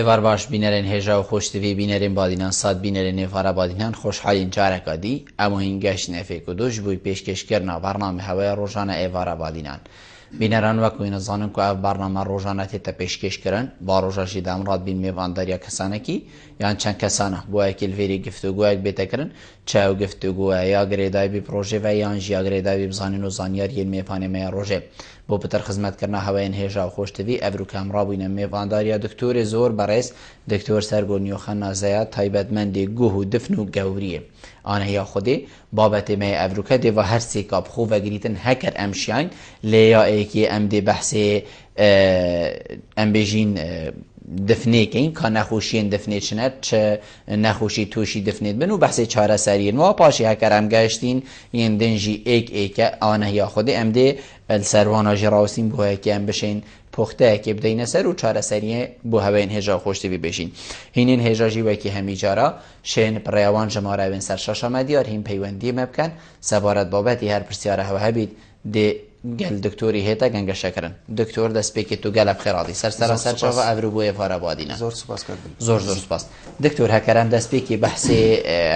ایوار باش بینرین هجا و خوشتوی بینرین بادینان صاد بینرین ایوارا بادینان خوشحالین جارکا دی اما این گشت نفیک و دوش بوی پیشکش کرنا برنامه هوای روزانه ایوارا بادینان بینران وکو این زانن که او برنامه روزانه تیتا پیشکش کرن با روزاشی دامراد بین میوانداریا کسانه کی یان چند کسانه بو اکل ویری گفتگو اک بیتا کرن چاو گفتگو یا گریدای بی پروژه و یان جیا گریدای بی بزانین و زانیار یل میفانه می روزه بو بتر خدمت کرنا هواین هجا و خوشتوی افرو کامرا بوین میوانداریا دکتور زور برس دکتور سرگونیو خنازیا تایبتمندی گوه دفن و گوریه آنها یا خودی بابت می افروکه دی و هر سیکاب خوب و گریتن هکر امشیان لیا ایکی ام دی بحث ام بیجین دفنه کن که نخوشین دفنه چند چه نخوشی توشی دفنه بن و بحث چاره سرین و پاشی هکر ام گشتین این دنجی ایک آنها یا خودی ام دی السروانا جراوسین بوه که ام بشین پخته که بدین سر و چاره سریه بو هواین هجا خوشتوی بشین هینین هجا جیوه که همی جارا شین پریوان جماره بین سر شاشا مدیار هین پیوندی مبکن سبارت بابتی هر پرسیاره هوا هبید دی گل دکتوری هیتا گنگ شکرن دکتور دست پیکی تو گل بخیراتی سر چاوا افرو بوی فارا بادینا زور سپاس کردم زور سپاس دکتور هکرم دست پیکی بحث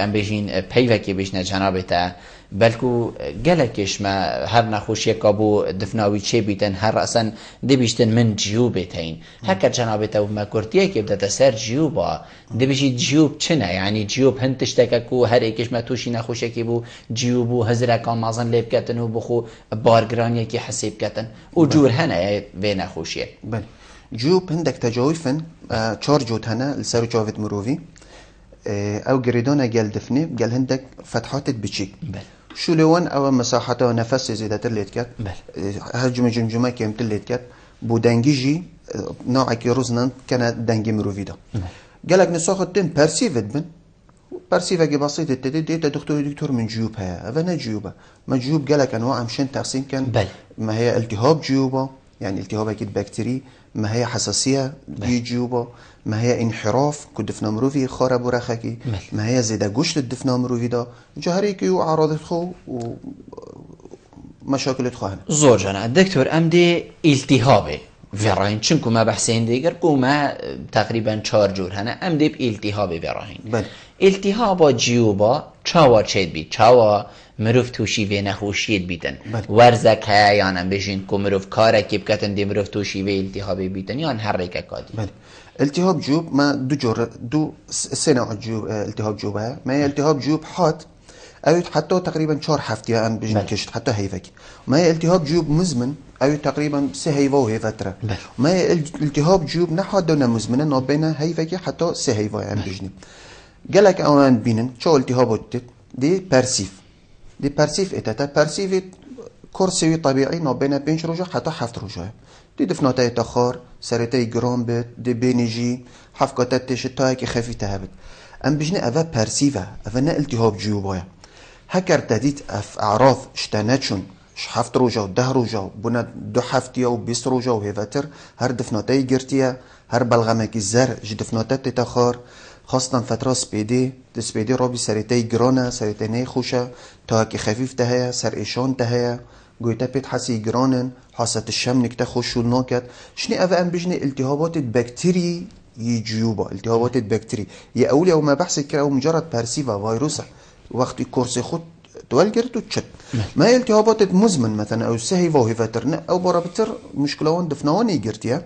ام بیجین پیوکی بشنه جنابتا بلکو گلکش ما هر نخوشی کابو دفناوی چه بیتن هر اصلا دی بیشتن من جیوب تین هکر جنابتا و ما کرتیه که بدت سر جیوبا دی بیشی جیوب چنه یعنی جیوب هنتش تککو هر ایکش ما توشی نخوشی که بو جیوبو هزره کام مازن لیب کتن و بخو بارگرانی که حسیب کتن و جور هنه وی نخوشیه بله جیوب هندک تجاویفن چار جوت هنه لسر جاوت مروفی او گریدانا گل دفنه گل هندك فتحات بتشيك شو لون او مساحته نفس زيادة تليت كات هجم جمجمه كيم تليت كات بو دنجيجي نوع كي روزنان كان دنجي مروفيدا قالك نساخد تم بيرسيفت بن بيرسيفا كي بسيط ديتا دكتور من جيوبها افنا جيوبها ما جيوب قالك انواع مشان تقسيم كان ما هي التهاب جيوبه يعني التهاب اكيد بكتيري ما هي حساسيه جيوبه ما هي انحراف كدفنا مروفي خارب ورخكي ما هي زيدا قشت الدفنا مروفي دا جهريكي وأعراض خو ومشاكل خواهن زور جانا دكتور ام دي التهابه وراهين چنكو ما بحثين ديگر ما تقريبا 4 جور هنا ام دي التهابه وراهين التهابا جيوبا چاوا چید بید چاوا مروف توشی و نخوشید بیتن ورزک ها یعنی بشین که مروف کاره که بکتن دی مروف توشی و التهابی بیتن یعنی هر ریکه کادی التهاب جوب ما دو سنة جوب التهاب جوبها ما هي التهاب جوب حاد أو حتى تقريبا 4 هفتة أن بيجي كشت حتى هيفك ما هي التهاب جوب مزمن أو تقريبا سهيفة وهي فترة ما هي التهاب جوب نحاد ولا مزمنة نبينا هيفك حتى سهيفة أن بيجي قالك أوان بينن شو التهابات دي بيرسيف إتاتا بيرسيف كورسي طبيعي نبينا 5 رجع حتى 7 رجع دي دفناتي تخار سرتي جرام بت دي بينيجي حفقتات تشتاي كي خفيفة هبت ام بجنا افا بيرسيفا افا التهاب جيوبايا هكر تديت اف اعراض اشتاناتشون حفت روجا و 10 روجا بنا 2 هفتيا و 20 روجا و هيفاتر هر دفناتي جرتيا هر بلغمك الزر جدفناتات تخار خاصة فترة سبيدي رابي سرتي جرانا سرتي نيخوشا تاكي خفيف تهيا سر ايشان تهيا قويتا بيت حسي جرانن حاسة الشم نكتا خوشو الناكت شني أفا أم بجني التهابات البكتيري يجيوبا التهابات البكتيري يا أولي أو ما بحث كرا أو مجرد بارسيفا فيروسا وقت كورسي خد توالجرت وتشت ما هي التهابات مزمن مثلا أو سهيفا وهيفاترنا أو برابتر مشكلة وان دفنواني يجرتيا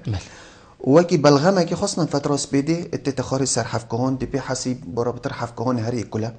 وكي بلغمة كي خاصة فترة سبيدي التتخاري سر حفكهون دي بحسي برابتر حفكهون هري كلها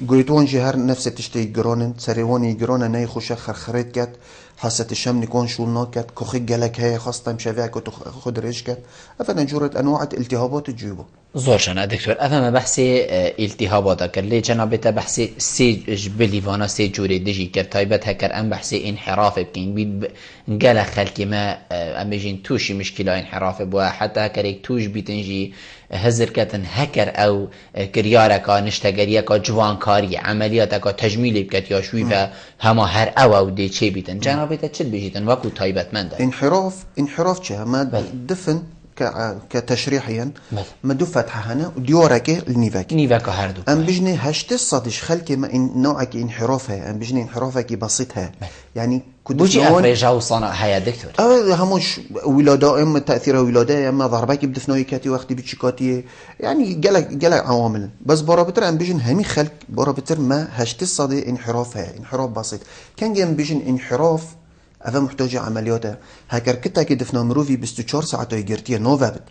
قريتوان جهر نفس تشتي جرانن سريواني جرانا ناي خوشة خرخريت كات حاسة الشم نكون شولنا كات كوخي جالك هي خاصة مشافيك وتخد ريش كات أفنا جورة أنواع التهابات الجيوبة زور شنا دكتور أفهم بحثي التهابات كر ليه جنابته بحثي سي جبلي وانا سي جوري ديجي كر تايبت هكر أم بحثي انحراف بكين بيد جال خلك ما أم بيجين توشي مشكلة انحراف بوا حتى هكريك توش بيتنجي هزر كتن هكر أو كريارك نشتغريك جوان كاري عملياتك تجميل بكت يا شوي هما هر أو دي چه بيتن جنابته چه بيجيتن وكو تايبت من ده انحراف چه ما دفن كتشريحيا ما دو فتحة هنا وديورك النيفاك هردو ام بجني هشت الصدش خلك ما إن نوعك انحرافها ام بجني انحرافك بسيطها يعني بوجي افريجا وصنع هيا دكتور هموش ولاده اما تاثير ولاده اما ضربك بدفنوي كاتي وقتي بتشيكاتي يعني جلك عوامل بس برابطر ام بيجن همي خلق برابطر ما هشت الصدي انحراف بسيط كان جنب بيجن انحراف هذا محتاج عملياته هكر كتا كي دفنا مروفي 24 ساعه يجرتيه نوفابت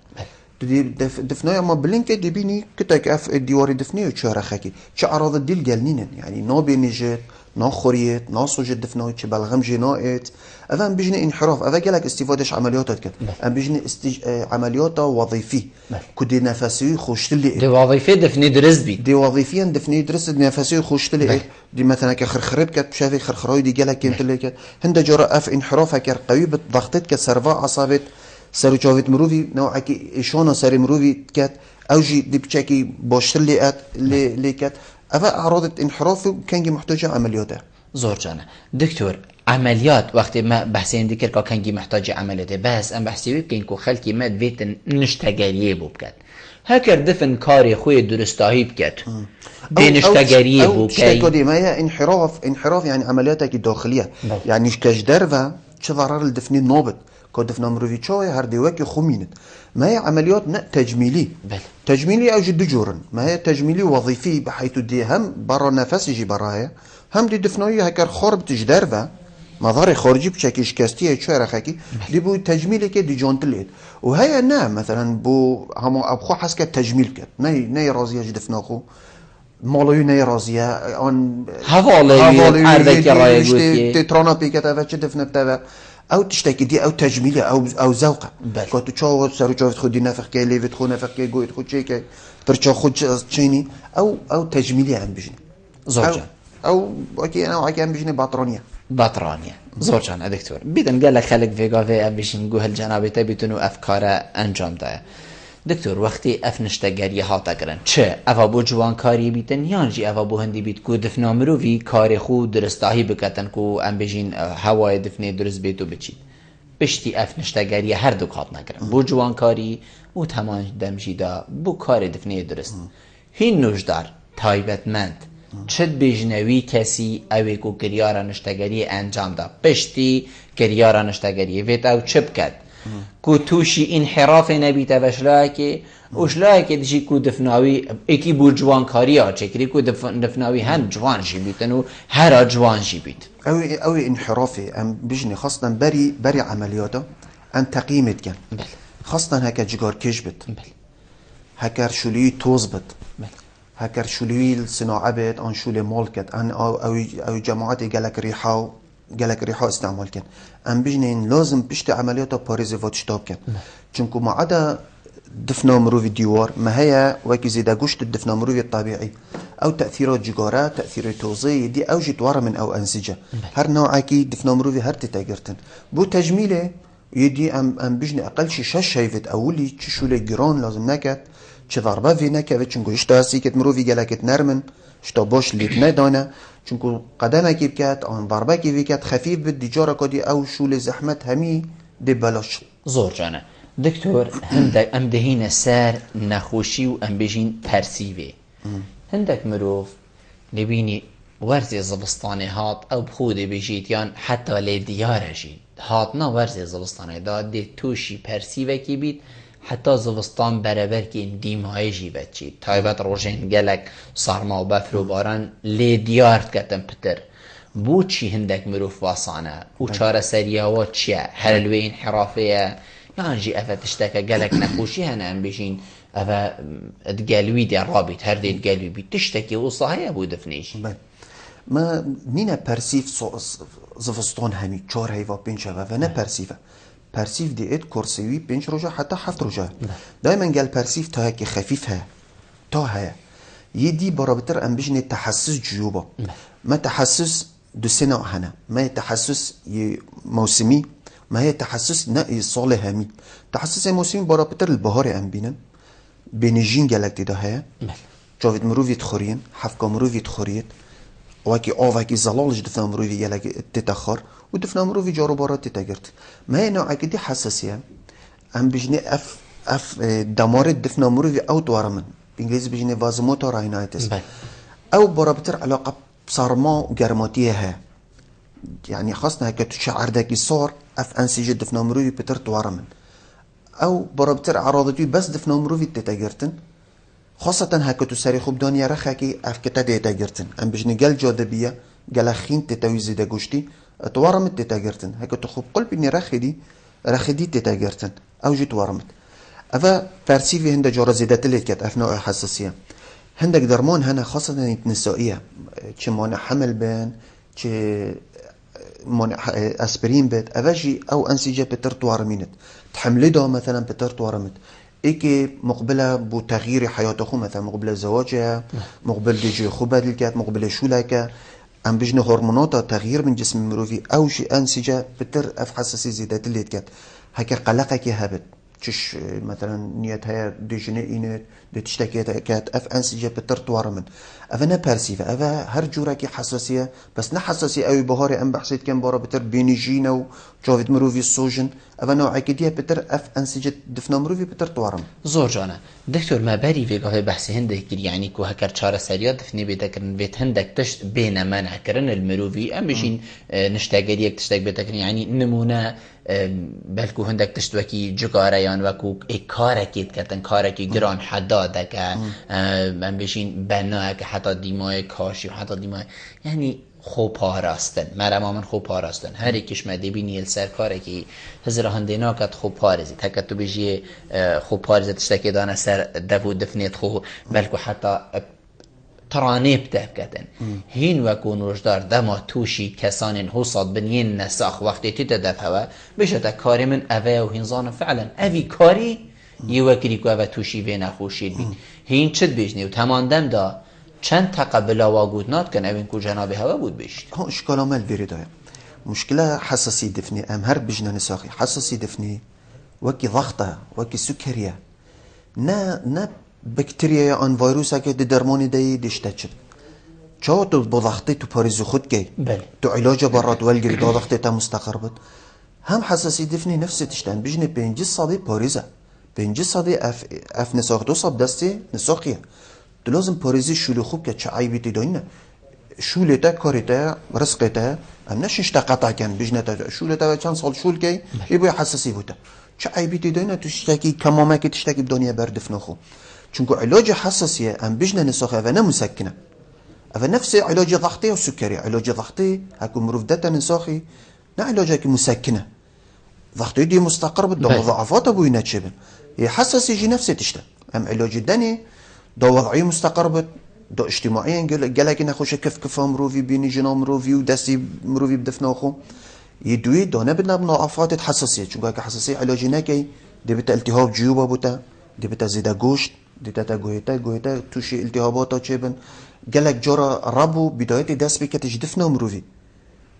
دفناي اما بلينك دي بيني كتاك اف ديوري دفني وشارع خاكي شعراض الديل جالنين يعني نو بينيجت نو خوريت نو سوجد دفناي بلغم جنائت افهم بيجني انحراف افا قالك استفادهش عملياتك كده ام بيجني عمليات وظيفي كدي نفسي خوشتلي دي وظيفه دفني درس بي دي وظيفيا دفني درس نفسي خوشتلي دي مثلا كخرخرب كت بشافي خرخراي دي قالك كنت لك هند جرا اف انحرافك قوي بضغطت كسرفا عصبت سرچاویت مروی نوعی که ایشان سر مروی کت اوجی دیپچکی باشتر لیکت اول اعراض انحراف کنگی محتاج عملیاته زور جانه دکتر عملیات وقتی ما بحثی اندی کرد که کنگی محتاج عملیاته بس ام بحثی بکن که خلکی ما دویت نشتگریه بو بکد هکر دفن کاری خوی درستاهی بکد بنشتگریه بو کی ما هي انحراف يعني عملياتك الداخليه يعني كجدر و چه ضرر الدفني نوبت كودفنا مروفيتشوي هرديوكي خمينت ما هي عمليات تجميلي تجميلي او جد جورن ما هي تجميلي وظيفي بحيث دي هم برا نفس يجي براها هم دي دفنوي هكر خرب تجدرفا مظهر خارجي بشكل شكستي شويه رخاكي دي بو تجميلي كي دي جونتليت وهي نا مثلا بو هم ابخو حسك تجميل كت ني رازيه جدفناخو مالوی نيرازيه ان حوالي عردك رايغوتي تترانا بيكتا فاش دفنتها او تشتكي دي او تجميليه او ذوقه كنت تشاور سر جوفت خدي نفخ كي ليفت خو نفخ كي جويت خو تشيكي ترچا خو تشيني او تجميليه عم بجني زوجان او اوكي انا وعكي عم بجني باطرانيه زوجان دكتور بيدن قال لك خلق فيغا في بيشن جوه الجنابه تبيتنو افكار انجام ده دکتر وقتی اف نشتگری هاتا کرن چه اوا بو جوان کاری بیتن یانجی اوا بو هندی بیت کو دفنا مروی کار خود درستاهی بکتن کو ام بجین هوای دفنه درست بیتو بچید بشتی اف نشتگری هر دو هات نکرن بو جوان کاری و تمام دمجیدا بو کار دفنه درست هین نوجدار تایبتمند چد بجنوی کسی اوی کو کریارا نشتگری انجام دا پشتی کریارا نشتگری ویت او چپ کد کو توشی انحراف نبیته وشلاکه دیشی کو دفناوی اکی بو جوان کاری ها چکری کو دفناوی هم جوان جی بیتن و هر جوان جی بیت اوی انحرافی ام بجنی خاصتا بری عملیاتا ام تقییمت کن خاصتا هکر جگار کش بید هکر شولی توز بید هکر شولی صناعه بید آن شولی مال کد اوی جماعتی گلک ریحا استعمال کن ام بجنین لازم پشت عملیاتا پاریزی و تشتاب کن چونکو ما عدا دفنا مروفي ديوار ما هي وكي زيدا قشت الدفنا مروفي الطبيعي او تاثيرات جيجارات تاثير توزي دي او جيت ورا من او انسجه هر نوع كي دفنا مروفي هر تتاجرتن بو تجميله يدي ام بجني اقل شي شش شايفت اولي شو لي جران لازم نكت چه ضربه في نكت چونكو اشتا سيكت مروفي جلكت نرمن اشتا باش ليت ندانه چونكو قدمه كي بكات ان ضربه كي بكات خفيف بالدجاره كدي او شو لي زحمت همي دي بلاش زور جانه دکتر هندک ام دهین سر نخوشی و ام بجین پرسیوه هندک مروف نبینی ورزی زبستانه هات او بخوده بجید یان حتی لی دیاره جید هات نا ورزی زبستانه داد ده توشی پرسیوه کی بید حتی زبستان برابر که این دیمای جیبت چید تایبت روشن گلک سرما و بفر و باران لی دیارت کتن پتر بو چی هندک مروف واسانه و چاره سریعوات چیه هرلوی انحرافیه نانجي أفا تشتكى قالك نخوشي هنا أم بيجين أفا تقالوي دي الرابط هردي تقالوي بي تشتكي وصاهي أبو دفنيش ما نينا برسيف زفستون همي چار هيفا بينش أفا نه برسيف دي إد كورسيوي بينش رجا حتى حفت رجا دايما قال برسيف تا هكي خفيفها تا هيا يدي برابطر أم بيجين تحسس جيوبا ما تحسس دو سنة هنا ما تحسس موسمي ما هي تحسس نقي صالح همي تحسس موسمي برا بتر البهار ام بينن بينجين جالك ده هي جافت مروفي تخورين حفكا مروفي تخوريت واكي اوفاكي زلالج دفنا مروفي جالك تتاخر ودفنا مروفي جارو برا تتاجرت ما هي نوع دي حساسيه ام بيجني اف دمار دفنا مروفي او توارمن بالانجليزي بيجني فازموتور راينايتس او برا بتر علاقه بصارما وجرماتيه ها يعني خاصنا هكا تشعر داكي صور اف انسجه دفنا مروفي بتر توارمن او بربتر عراضتي بس دفنا مروفي تتاجرتن خاصة هكا تساري خوب دانيا رخاكي اف كتا تتاجرتن ام بجني قل جاذبية قل خين تتاويزي دا قوشتي توارمت تتاجرتن هكا تخوب قلب اني رخدي تتاجرتن او جي توارمت افا فارسيفي هندا جورا زيدات اللي كانت اف نوع حساسية هندك درمان هنا خاصة نسائية چه مانع حمل بين چه مانع اسبرين بيت افاجي او انسجه بتر توارمينت تحملي دا مثلا بتر توارمت ايكي مقبله بو تغيير حياته خو مثلا مقبله زواجها مقبل ديجي خو بدل كات مقبله شولكه ام بجن هرمونات تغيير من جسم المروفي او شي انسجه بتر اف حساسيه زيادات اللي كات هكا قلقك هابت تش مثلا نيتها ديجني اينت دي تشتكي كات اف انسجه بتر توارمن افنا بارسيفا افا هر جوراكي حساسيه بس نه حساسيه قوي بهاري ام بحسيت كان بارا بتر بينيجينا و جافيت مروفي السوجن افا نوع كديه بتر اف انسجه دفنا مروفي بتر توارم زور جانا دكتور ما بری ویگاه بحث هندك يعني کو هکر چاره سریات دفنی بیتکرن بیت هندك تشت بین منع کرن المروفي ام بشین نشتاگری یک تشتاگ بیتکرن يعني نمونه بلکو هندك تشت وکی جگاریان وکو ای کارکیت کتن کارکی گران حداده که ام بشین بنا که حتی دیمای کاشی و حتی دیمای يعني خوب پاراستن مرا من خوب پاراستن هر یکیش مده بینی سرکاره که هزار هندینا کت خوب پارزی تکت تو بجی خوب پارزی تشتکی دانه سر دفو دفنیت خو بلکو حتی ترانه بتفکتن هین وکون وجدار دما توشی کسان حصاد بنین نساخ وقتی تی تدفعه بشه تا کاری من اوه و هنزان فعلا اوی کاری یه وکری که اوه توشی و نخوشید بین هین چد بیجنی و تماندم دا چند تقبل واجود نات كان ابن كو جناب هوا بود بيشت هو اشكال عمل بيري دايم مشكلة حساسي دفني ام هر بجنا نساخي حساسي دفني وكي ضغطة وكي سكرية نا بكتيريا ان فيروسا كي دي درموني داي ديشتاتشب چاو تو بضغطي تو باريزو خود كي تو علاج برات والجري دا ضغطي تا مستقربت هم حساسي دفني نفس تشتان بجني بينجي صابي باريزا بينجي صابي اف نساخ دو صاب دستي نساخيه لازم پاریزی شوله خوب که چه عیبی داینه شوله تا کاری تا رزق تا هم نشش تا قطع کن بجنه تا شوله تا چند سال شول کی یبوی حساسی بوده چه عیبی داینه تو تشتکی کمامه که تشتکی بدنیا بردف نخو چونکو علاج حساسیه هم بجنه نسخه و نه مسکنه اف نفس علاج ضغطی و سکری علاج ضغطی هکو مروف دتا نساخی نه علاج که مسکنه ضغطی دی مستقر بده مضاعفات ابوی نچبن هي حساسي جي نفسه تشتا هم علاج دني دا وضعي مستقر دا اجتماعيا قالك نخوش كف مروفي بيني جنا مروفي ودستي مروفي بدفنا اخو يدوي دا نبدنا بنضعفات حساسيه چون که حساسيه علاجي نكي دي بتا التهاب جيوبه بوتا دي بتا زيدا گوشت دي تا گوهتا توشي التهاباتا چبن قالك جرا ربو بدايه دست بكتش دفنا مروفي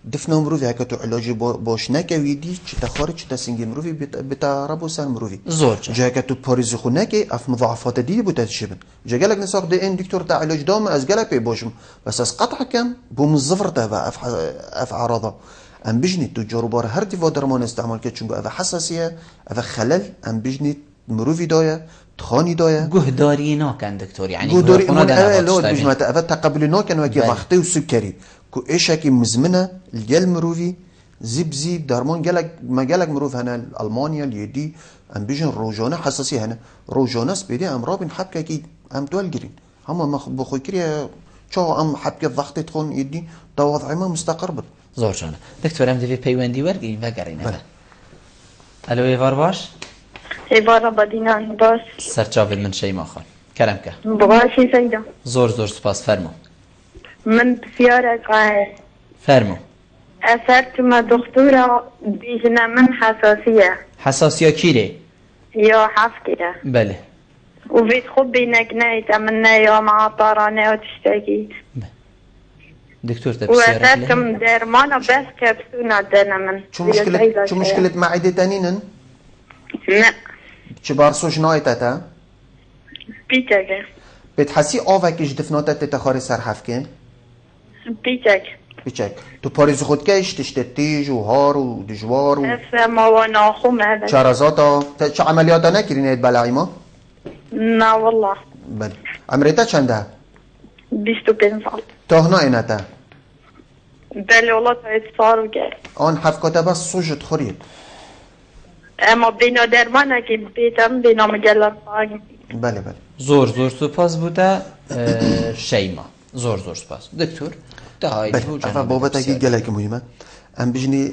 دفنا مروفي هكا تو علاجي باش نكوي دي چتا خارج چتا سنگي مروفي بتا ربو سر مروفي زور جا هكا تو باريزي خو نكي اف مضاعفات دي بوتا تشبن جا قالك نساق دي ان دكتور تاع علاج دام از قالك بي باشم بس از قطع كم بو مزفر تاع اف عراضه ام بجني تجار بار هر دي درمان استعمال كت چونغو اف حساسيه اف خلل ام بجني مروفي دايا تخاني دايا جهداري ناكن دكتور يعني جهداري لو بجمات اف تقبل ناكن وكي ضغطي وسكري كو ايشاكي مزمنه الجل مروفي زيب درمان قالك مروف هنا المانيا اليدي ام بيجن روجانا حساسيه هنا روجانا سبيدي ام رابن حبكه كي ام توالجرين هم ما بخوي كريا شو ام حبكه ضغط تخون يدي دا وضعي ما مستقر زور جانا دكتور ام دي بيوندي ورقين وقرين الو ايفار باش ايفار بدينان باش سرچاول من شي ما خان كلامك بغاشي سيدا زور سپاس فرمو من بسيارة قاعد فرمو أثرت مع دكتورة بيجنا من حساسية كيري يا حفكرة بله وفيت خبي نقنيت أمنا يا معطرانة وتشتكي دكتور تبسيارة وأثرتم درمانة بس كبسونا دنا من شو مشكلة معدة تانينا؟ لا شو بارسوش نايتها؟ بيتك بتحسي آوكش دفناتت تتخاري سرحفكين؟ بيتك تو باريز خود كيش تشتتيج وهار ودجوار افهم وانا خم هذا شرزاتا چه عمليات نكرين هيد بلعيمة؟ لا والله بل عمريتا چنده؟ 25 سال تهنا اينتا؟ بله والله تا اتصال کرد آن حفکاته بس سوجت خورید اما بینا درمانه که بیتم بینا مجلل فاقی بله بله زور سپاس بوده شیما زور سپاس دکتور دهایی بله افا بابت اگه گلک مهمه ام بجنی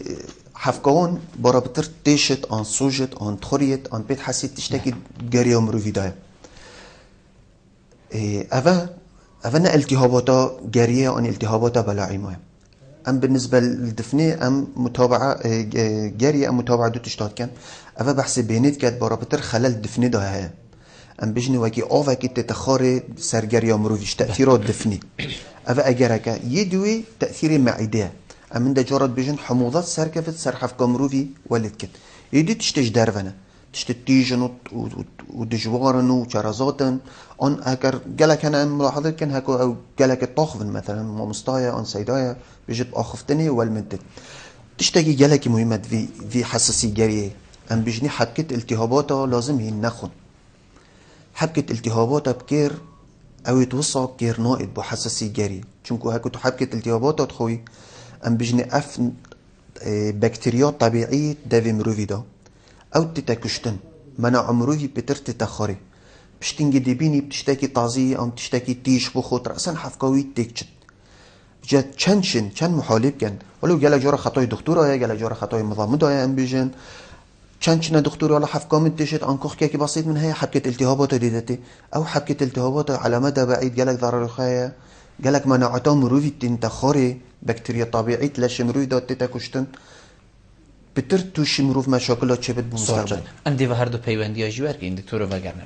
حفکاون برا بتر تیشت آن سوجت آن تخورید آن بیت حسید تشتکی گریا مروفی دای افا نه التهاباتا گریه آن التهاباتا بلاعی مهم ام بالنسبه للدفنه ام متابعه جاريه ام متابعه دو تشتات كان افا بحث بينات كات برابطر خلال دفنه ده هي ام بجني واكي اوفا كي تتخاري سرجريا مروفيش تاثيرات دفني افا اجرك يدوي تاثير معده ام ده جرد بجن حموضات سركفت سرحف كمروفي ولد كت يدي تشتج درفنا تشتتيجن ودجوارن وشرازاتن ان اگر جلك انا ملاحظه كان هكو او جلك الطاخفن مثلا مستايا ان سيدايا بيجت اخفتني والمدت تشتكي جلك مهمه في حساسيه جريه ام بيجني حبكه التهاباتها لازم هي نخن حبكه التهاباتها بكير او يتوصى كير نائد بحساسيه جريه چونكو هكو حبكه التهاباتها تخوي ام بيجني اف بكتيريات طبيعيه دافي مروفيدا او تتكشتن منع عمروي بتر تتخري بشتنجي ديبيني بتشتكي طازية او بتشتكي تيش بخوت رأسا حفكوي تكشت جات چند محالب كان ولو جالا جورا خطاي دكتورة يا جالا جورا خطاي مضامدة يا امبيجن چند دكتور ولا حفكام تشت انكوخ كيكي بسيط من هي حبكة التهابات ديدتي او حبكة التهابات على مدى بعيد جالك ضرر خايا جالك مناعته مروي تنتخري بكتيريا طبيعية لاش مروي دا تتكشتن بتر توش مروف مشاكلات چه بد بمستقبل ام دیو هر دو پیوندی ها جوار که این دکتر رو بگرنه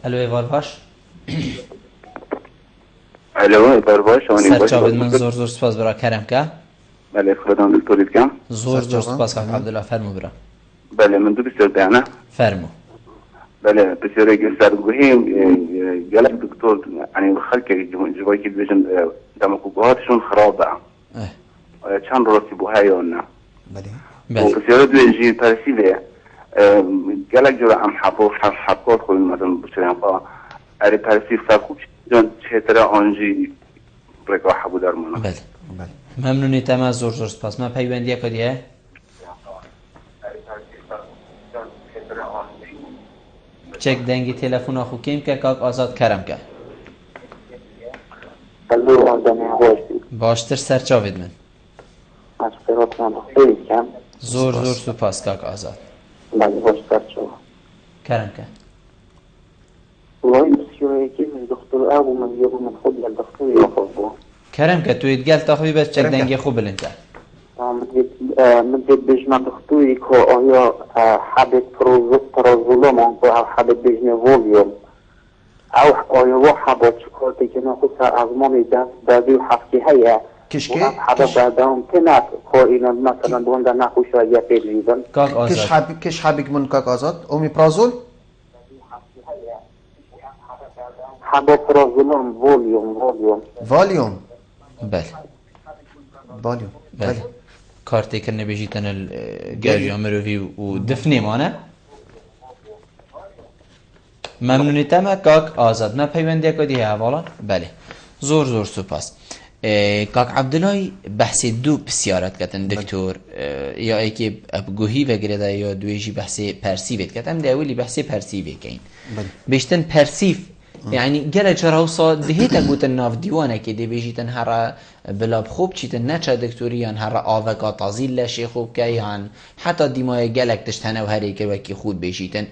الو ایوار باش الو ایوار باش سرچاوید من زور سپاس برا کرم که بله خدام دکتوریت کم زور سپاس که عبدالله فرمو برا بله من دو بسیار دیانه فرمو بله بسیار اگه سرگوهیم گلک دکتور یعنی خلق جوایی که بیشن دمکوگاهاتشون خرابه چند راستی بوهای یا نه بله وبسيارة دويجي ترسيلة قالك جرا عم حبوت خوي مثلا بشرين قا أري ترسيل فاكوش جان شهترا أنجي بريكا حبو درمانا بله ممنونی تمام زور سپاس من پیوندی کدیه چک دنگی تلفن آخو کیم که کاک آزاد کرم که باشتر سرچاوید من زور سپاس کاک آزاد بله باشتر شما کرم که والله بسیار یکی من دکتر ابو من یه من خود دکتر یا خود کرم که توی گل تاخوی بس چک دنگی خوب بلنده من دید بجمع دکتوری که آیا حبت پرازولوم او حبت بجمع ولیوم او آیا و حبت شکارتی که نخوص از مامی دست دادی و حفظی هیا كشكي حبت دادم که نه که اینا مثلا بونده نخوش را یه پیجیدن کاک آزاد كش حابك من كاك آزاد اومي برازول حبت پرازولوم ولیوم فاليوم بله فاليوم بله کارتی کرنه بیجیتن الگاجی مروفی و دفنی مانه ممنونی تمه کاک آزاد من پیوندی کدیه اولا بله زور سپاس کاک عبدالله بحث دو بسیارت کتن دکتور یا ای که ابگوهی وگرده یا دویجی بحث پرسیویت کتن ده اولی بحث پرسیوی کن بیشتن پرسیف يعني جل جراوسا دهيتا قوتن ناف ديوانا كي دي بيجيتن هرا بلاب خوب چيتن نچا دكتوريان هرا آوكا تازيل لشي خوب كيان حتى ديمايا جلك تشتنه و هري كي وكي خود بيجيتن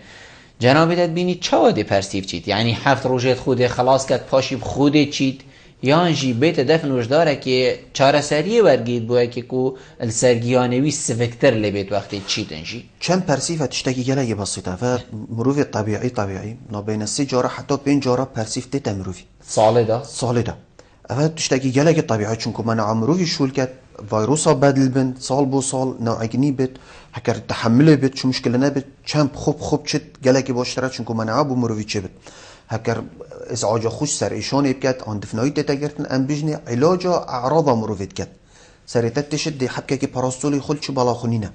جنابي تدبيني چاوا دي پرسيف چيت يعني حفت روجيت خوده خلاص كت پاشي بخوده چيت یان جی بیت دفن وجداره که چاره سریه ورگید بوه که کو السرگیانوی سفکتر لبیت وقتی چی تنجی كم برسيف تشتكي جلاجي بسيطة فمروفي طبيعي ما بين السجارة حتى بين جارة برسيف تيتا مروفي ساله دا أفا تشتكي جلاجي طبيعي چونكو منع مروفي شول كات فيروسا بدل بن صال بو صال نوعجني بت هكر تحمله بت شو مشكلة نبت كم خوب شت جلاجي باشترات چونكو منع بو مروفي چه بت هكر ازعاج خوش سر ایشان بکت آن دفنایی تتگرتن ام بجنی علاج اعراض مروفید کت سریتت تشد دی حبکه که پاراستولی خل چو بالا خونینه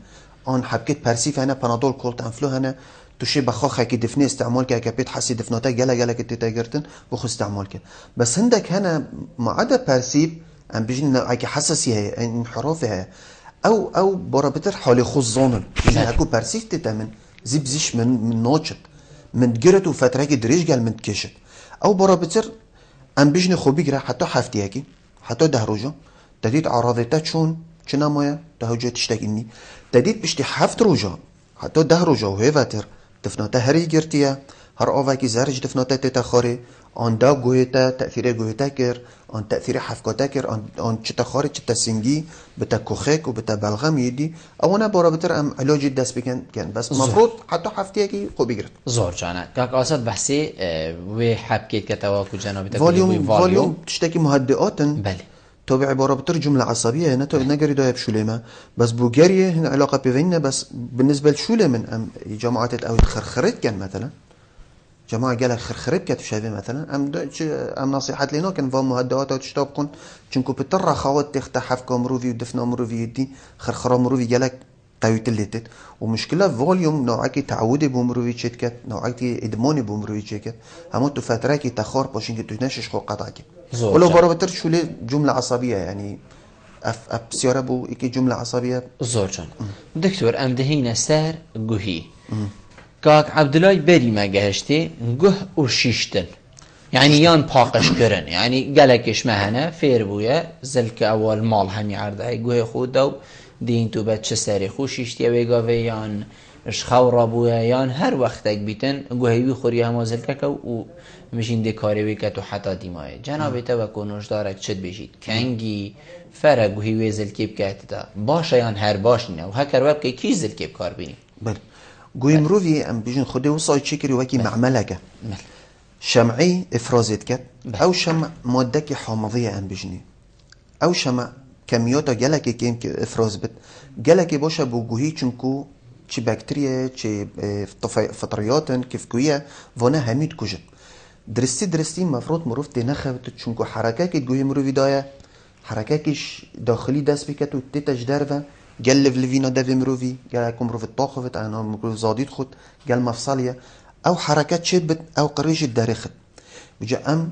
آن حبکه پرسیف هنه پنادول کولت انفلو هنه توشی بخاخه که دفنی استعمال که پیت حسی دفناته گله که تتگرتن و خو استعمال که بس هندک هنه معده پرسیف ام بيجن نوعك حساسيه انحرافها او برابطر حالي خزانن يعني اكو برسيفت تمن زبزش من نوچت من جرت وفتره دريج قال من تكشت او برابطر ام بيجن خو بيجرا حتى حفتياكي حتى دهروجا تديت عراضتا شون چنا مايا تهوجه تشتاقيني تديت بشتي حفت روجا حتى دهروجا وهيفاتر دفناتا هري جرتيا هر آواکی زرج دفناتا تتخاره آن دا گویتا تأثیر گویتا کر آن تأثیر حفکاتا کر آن چه تخاره چه تسنگی بتا کخک و بتا بلغم یدی اونا برابطر ام علاجی دست بکن کن بس مفروض حتی حفتی اکی خوب بگیرد زور جانه که آساد بحثی و حبکیت که تواکو جنابی تا والیوم تشتکی مهدئاتن بله طبيعي برابطر جملة عصبية هنا نقري ده بشوليما بس بوغاريا هنا علاقة بيننا بس بالنسبة لشولة من ام جماعات او خرخرت كان مثلا جماعة قالك خرخرت كانت شايفين مثلا ام نصيحات لنا كان فهم مهدئات او تشتابقون چونكو بتر خوات تختحف كامروفي ودفنا مروفي يدي خرخرا مروفي قالك قويت الليتت ومشكلة فوليوم نوعاكي تعودي بومروفي تشتكت نوعاكي ادماني بومروفي تشتكت همو تو فتراكي تخار باشين كي تنشش خو قطعكي ولو برابطر شو ليه جملة عصبية يعني اف بسيارة بو ايكي جملة عصبية زور جان دكتور ام دهينا سار گوهي كاك عبدالله بري ما گهشتي گوه و شيشتن يعني يان باقش كرن يعني قالكش مهنا فير بويا زلك اول مال همي عرضه گوه خود دو دين تو بچه ساري خو شيشتي ويگاوه يان اشخاو بويا يان هر وقتك بيتن گوهي بي خوري هما زلكك و مشين دي كاري ويكتو حتى ديماي جنابي توكو نوشدارك چد بيشيد كنگي فرق گوهي ويزل كيب كاتتا باشا يان هر باشنه و هكر وابكي كي زل كيب كار بيني بل گوی مروی ام بیشن خوده و سای چکری وکی معمله که شمعی افرازت کرد او شمع ماده که حامضیه ام بیشنی او شمع کمیاتا گلکی که افراز بد گلکی باشه بو گوهی چونکو چی بکتریه چی فطریاتن کفکویه وانه همید کجد درستی مفروض مروف دی نخوت چونکو حرکه که گوهی مروی دایه حرکه کش داخلی دست بکت و تیتش درفه قال لفينا دافي مروفي قال لكم مروفي الطاخفت انا مروفي زاديد خد قال مفصليه او حركات شبت او قريش الدارخت بجا ام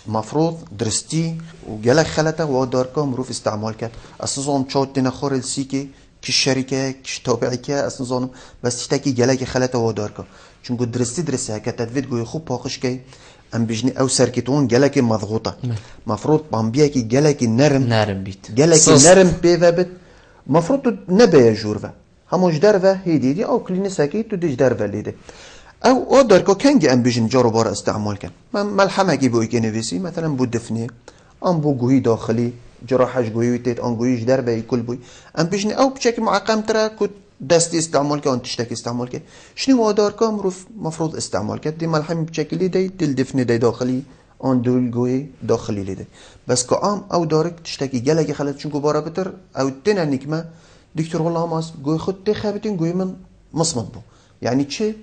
مفروض درستي وقال خلته وداركم مروف استعمال كات اساسا تشوت تنخور السيكي كالشركه كتابعكه اساسا بس تشتكي قال خلته وداركم چونكو درستي هكا تدفيد جو خوب باقش كي ام بجني او سركتون قالك مضغوطه مفروض بامبيكي قالك نرم بيت قالك نرم بيفبت مفروض نبي جورفا هموش درفا هيدي او كلينساكي تديش درفا ليدي او دركو كانجي ام بيجن جارو بار استعمال كان ملحمه كي بو ايكينيفيسي مثلا بو دفني ام بو جوي داخلي جراحش جوي تيت ان جويش دربا كل بوي ام بيجن او بشكل معقم ترى كنت دستي استعمال كان تشتكي استعمال كان شنو داركو مروف مفروض استعمال كان دي ملحم بشكل دي دل دفني دي داخلي آن دول گوی داخلی لیده بس که عام او دارک تشتکی گله که خلت چونکو بارا بتر او تنه نکمه دکتر والله ماس گوی خود تخابتین گوی من مصمت بو يعني چه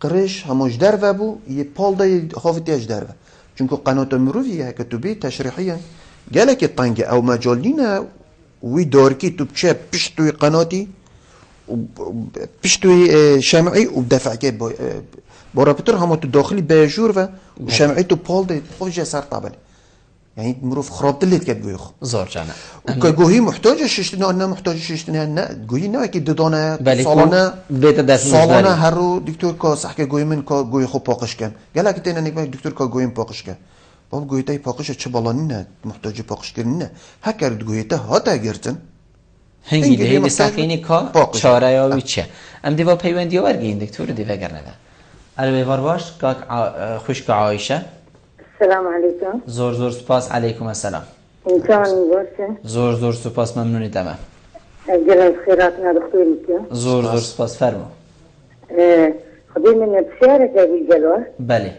قريش هموش درفه بو يه پال دا خافتياش درفه چونكو قناة مروفي هكا تبي تشريحيا قالك الطنجة او مجالينا وي داركي تبشا بشتوي قناتي بشتوي شمعي وبدافع كي برابطر همو تداخلي باجور وشمعي تو بال دا خوش سر طابل يعني مروف خرابت اللي تكاد بيخ زور جانا وكجوهي محتاجة ششتنا أنا محتاجة ششتنا أنا جوهي نا أكيد دانا صالنا هرو دكتور كا صح كجوهي من كا جوهي خو باقش كان قال لك تينا نكمل دكتور كا جوهي باقش كان باب جوهي تاي باقش تشبالانينا محتاجة باقش كرنا هكر جوهي تا هاتا جرتن هنگی دهی سخینی کا چاره یا ویچه ام دیوار پیوندی ورگین دکتور دیوار گرنده الو بار باش کاک خوش که عایشه السلام عليكم. زور سپاس علیکم السلام. إنسان باشه. زور سپاس ممنونی تمام. جل خيراتنا دكتورك. زور سپاس فرمو. خدي من بشارك هذه الجلوة. بله.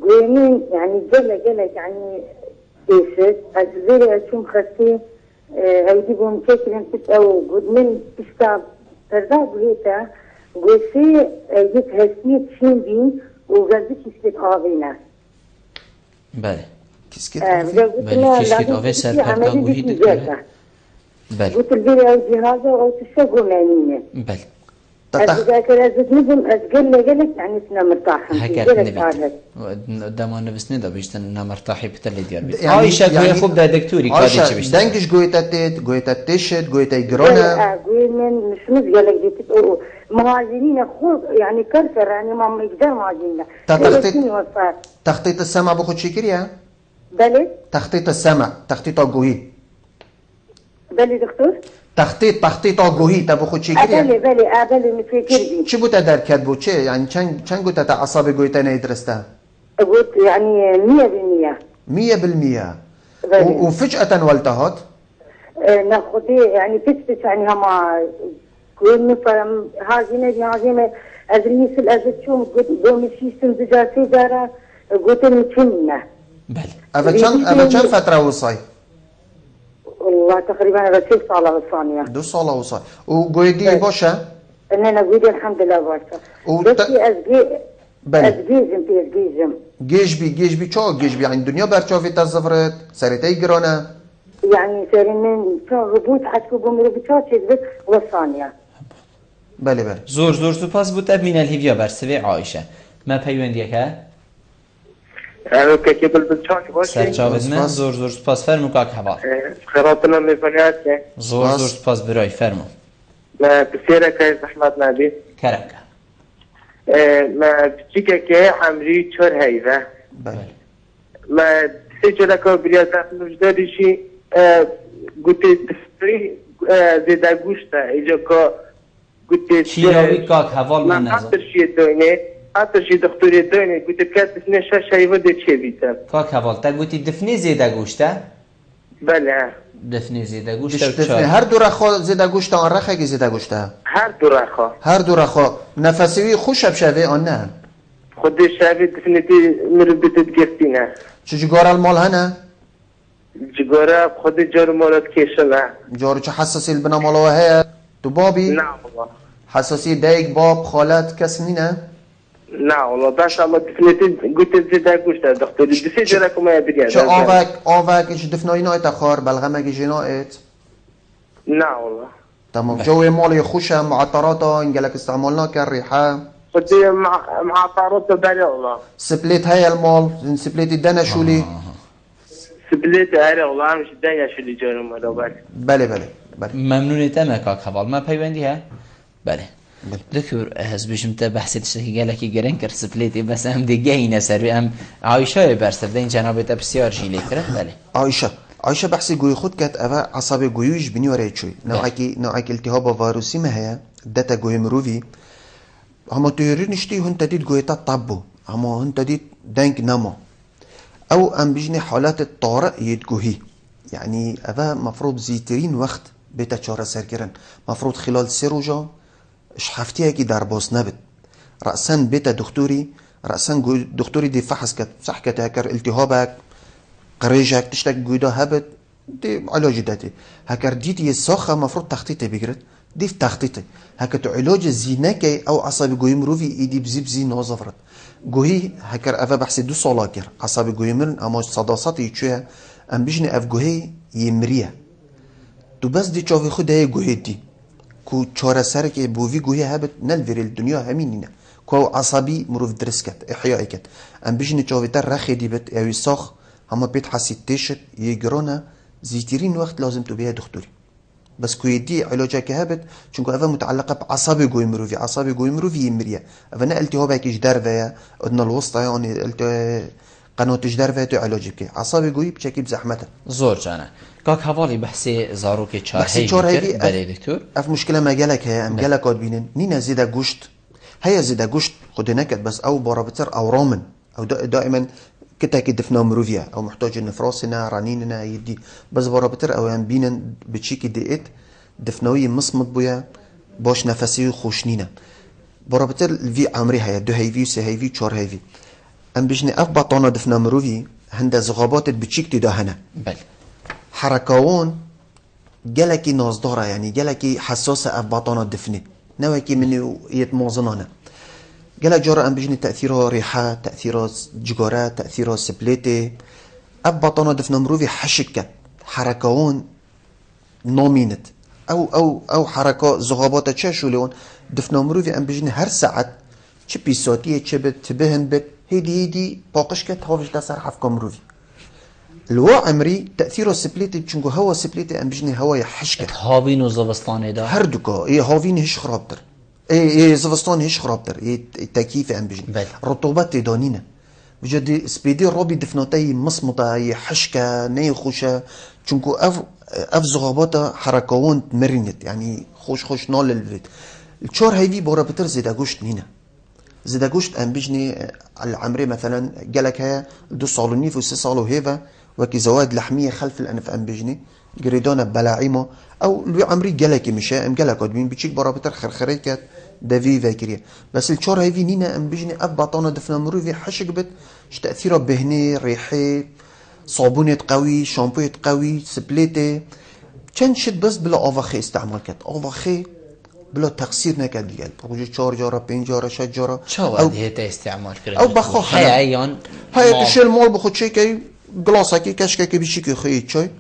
قويمين يعني جل يعني إيش أزوري أشوم خسي هيدي بمشكلة كت أو قد من تشتاب ترضى بهيتا قوسي يتهسيت شين بين وقلبك كيسكت آوينا. بله. كيسكت آوي سر پردا گوهی دکتره. بله. قلت البيري أو جهازه أو تشتغل معنينه. بله. أذكر أزدنبم أزقل لقلك يعني سنا مرتاحة هكذا نبيت قدام نفس ندا بيجتن إنها مرتاحي بتلي ديار بيت يعني عايشة يعني خوب ده دكتوري عايشة دنكش قويتا تشت قويتا جرونا قوي من مش مزقلك دي تقولوا مهاجرين خوب يعني كركر يعني ما مقدر مهاجرين تخطيط السمع بخد شكريا بلي تخطيط السمع تخطيط قوي بلي دكتور تخطيط آگاهی تا بخود چی کردی؟ بله متفکر بی. چی بود در کد بود چه یعنی چند گوته تا عصاب گویته نیدرسته؟ بود يعني 100%. وفجأة والتهات؟ ناخذ يعني بس يعني هما كل نفهم هذه أدريس الأزتشوم قوم السيستم دجاسي دارا قلت متفنة. بله. أبا كم فترة وصاي؟ والله تقريبا أنا 2 سنة وصانية. 2 سنة وصاي. وقويدي باشا؟ أنا قويدي الحمد لله باشا. بس أزجيزم. جيش بي شو جيش بي يعني الدنيا برشافي تزفرت سرتي جرانا. يعني سرين من ربوط حسب بمربوطات بس وصانية. بله. زور سپاس بود من الهیویا بر سوی عایشه ما پیوندیه که که بالبچان باشه سرچاوز من زور سپاس فرمو که حوال خیراتنا میفنیات که زور سپاس برای فرمو ما بسیره که زحمت نبی کرکه ما بچیکه که عمری 4 هیوه بله ما سی جلکه بریازت نوجداریشی گوتی دستری زیده گوشته ایجا که چیراوی کاک حوال من نزد حتی شی دکتری داینه گوتی کت دفنه 6 هیوه ده چه بیتم کاک حوال تا گوتی دفنه زیده گوشته؟ بله دفنه زیده گوشته دفنه هر دو رخا زیده گوشته آن رخه که زیده گوشته؟ هر دو رخا نفسوی خوش شبه آن نه؟ خودش شبه دفنه تی مربوطه گفتینه چه جگار المال هنه؟ جگاره خود جارو مالات کشه نه جارو چه حساسی البنا مالوه هیا؟ تو بابی؟ نه والله حساسی دایک باب خالت کس نینه؟ نه والله بس اما دفنیتی گوته زیده گوشته دکتری دسی جره که ما بگیرد چه آوک ایش دفنایی نایت اخار بلغمه که جنایت؟ نه والله تمام جوی مالی خوشه معطراتا انگلک استعمال نکر ریحه خودی معطرات بله والله سپلیت های المال سپلیت دنه شولی سپلیت هره والله همش دنه شولی جارو مالا بله ممنونیت امه کاک حوال ما پیوندی ها؟ بله دكتور هزبشم تا بحثت شتي قالك يقرن كر سبليتي بس هم دي جاينا سر ام عايشه برسف دين جناب تبسيار شي لكره بله عايشه بحثي گوي خود كات اوا عصبي گويش بني وري چوي نوعك التهاب فيروسي ما هي داتا گوي مروفي هم تيرين نشتي هن تديد گوي تا طبو هم هن تديد دنك نما او ام بيجني حالات الطارئ يدگوهي يعني اوا مفروض زيترين وقت بيتا چاره سركرن مفروض خلال 3 روزا اش هفتيه كي درباس نبت رأسا بيتا دكتوري دي فحص كت صح كتهكر التهابك قريجك تشتك جويدا هبت دي علاج داتي هكر ديتي الساخة مفروض تخطيطي بيجرت دي في تخطيطي هكر علاج زينكي او عصبي جوي مروفي ايدي بزي نوظفرت جوهي هكر افا بحسي 2 سالاكر عصبي جوي مرن اما صداصاتي يتشوها ام بيجني اف جوهي يمريه تو بس دي تشوفي خود هي جوهي دي كو چاره سر که بووی گویه هبت نلویری الدنیا همینینه كو عصبي مروف درسكت احياء كت ام بيجني تشوفيتر رخي دي بت اوي صاخ هما بيت حسيت تشت يجرونا زيتيرين وقت لازم تبيها دكتوري بس كو يدي علاجك هبت چونكو افا متعلقه بعصبي جوي مروفي يمريه افا نقلتي هو باكيش درفيا ادنا الوسطى يعني قناه درفيا تو علاجك عصبي جوي بشكل بزحمته زور جانا كاك حوالي بحثي زاروك چارهي بله دكتور اف مشكله ما جالك هي ام جالك بينن نينا زيدا گوشت هي زيدا گوشت خد نكد بس او بارابتر او رامن او دائما كتاك دفنا مروفيا او محتاج نفراسنا رنيننا يدي بس بارابتر او ام بينن بتشيكي ديت دفنوي مصمت بويا باش نفسي خوشنينا بارابتر في عمري هي 2 هيفي 3 هيفي 4 هيفي ام بيجني اف باطونه دفنا مروفي هند زغابات بتشيك تدهنا بل حركاون جالكي نازدارة يعني جالكي حساسة اف باطونه دفنه نوكي من يتموزنانا جالك جارة ام بيجني تأثيرها ريحة تأثيرها جگارة تأثيرها سبليتي اف باطونه دفنا مروفي حشكت حركاون نومينت او حركه زغابات چه شولون دفنا مروفي ام بجني هر ساعت چه بيساتيه چه بتبهن بت هيدي باقش كت هاوش دا سر حفكه مروفي الوا عمري تاثيره سبليتي چونكو هوا سبليتي ام بجني هوا يحشكه هاوين وزبستان دا هر دوكا اي هاوين هش خرابتر اي زفستان هش خرابتر اي تكييف ام بجني رطوبات دانينه بجد سبيدي روبي دفنوتي مصمطه اي حشكه ني خوشه چونكو اف زغاباتا حركاون مرنت يعني خوش نال البيت الشور هيدي بورا بتر زيدا قشت نينا زيدا قشت ام بجني العمري مثلا قالك هي 2 صالونيف و 6 صالو هيفا وكي زواد لحميه خلف الانف ام بجني قريدونا بلاعيمو او لو عمري قالك مشى ام قالك ادمين بتشيك بورا بتر خرخريكات دافي فاكريه بس الشور هيدي نينا ام بجني اب باطونه دفنا مروفي حشق بت اش تاثيره بهني ريحي صابونة قوي شامبوية قوي سبليتي كان شد بس بلا آواخي استعمال كات آواخي بلا تقصير نكاد ديال بروجي 4 جارة 5 جارة 6 جارة شو هذه استعمال كريم او بخاخ هاي عيان هاي تشي المول بخد شي كي جلاسكي كشكي بيشي خي شاي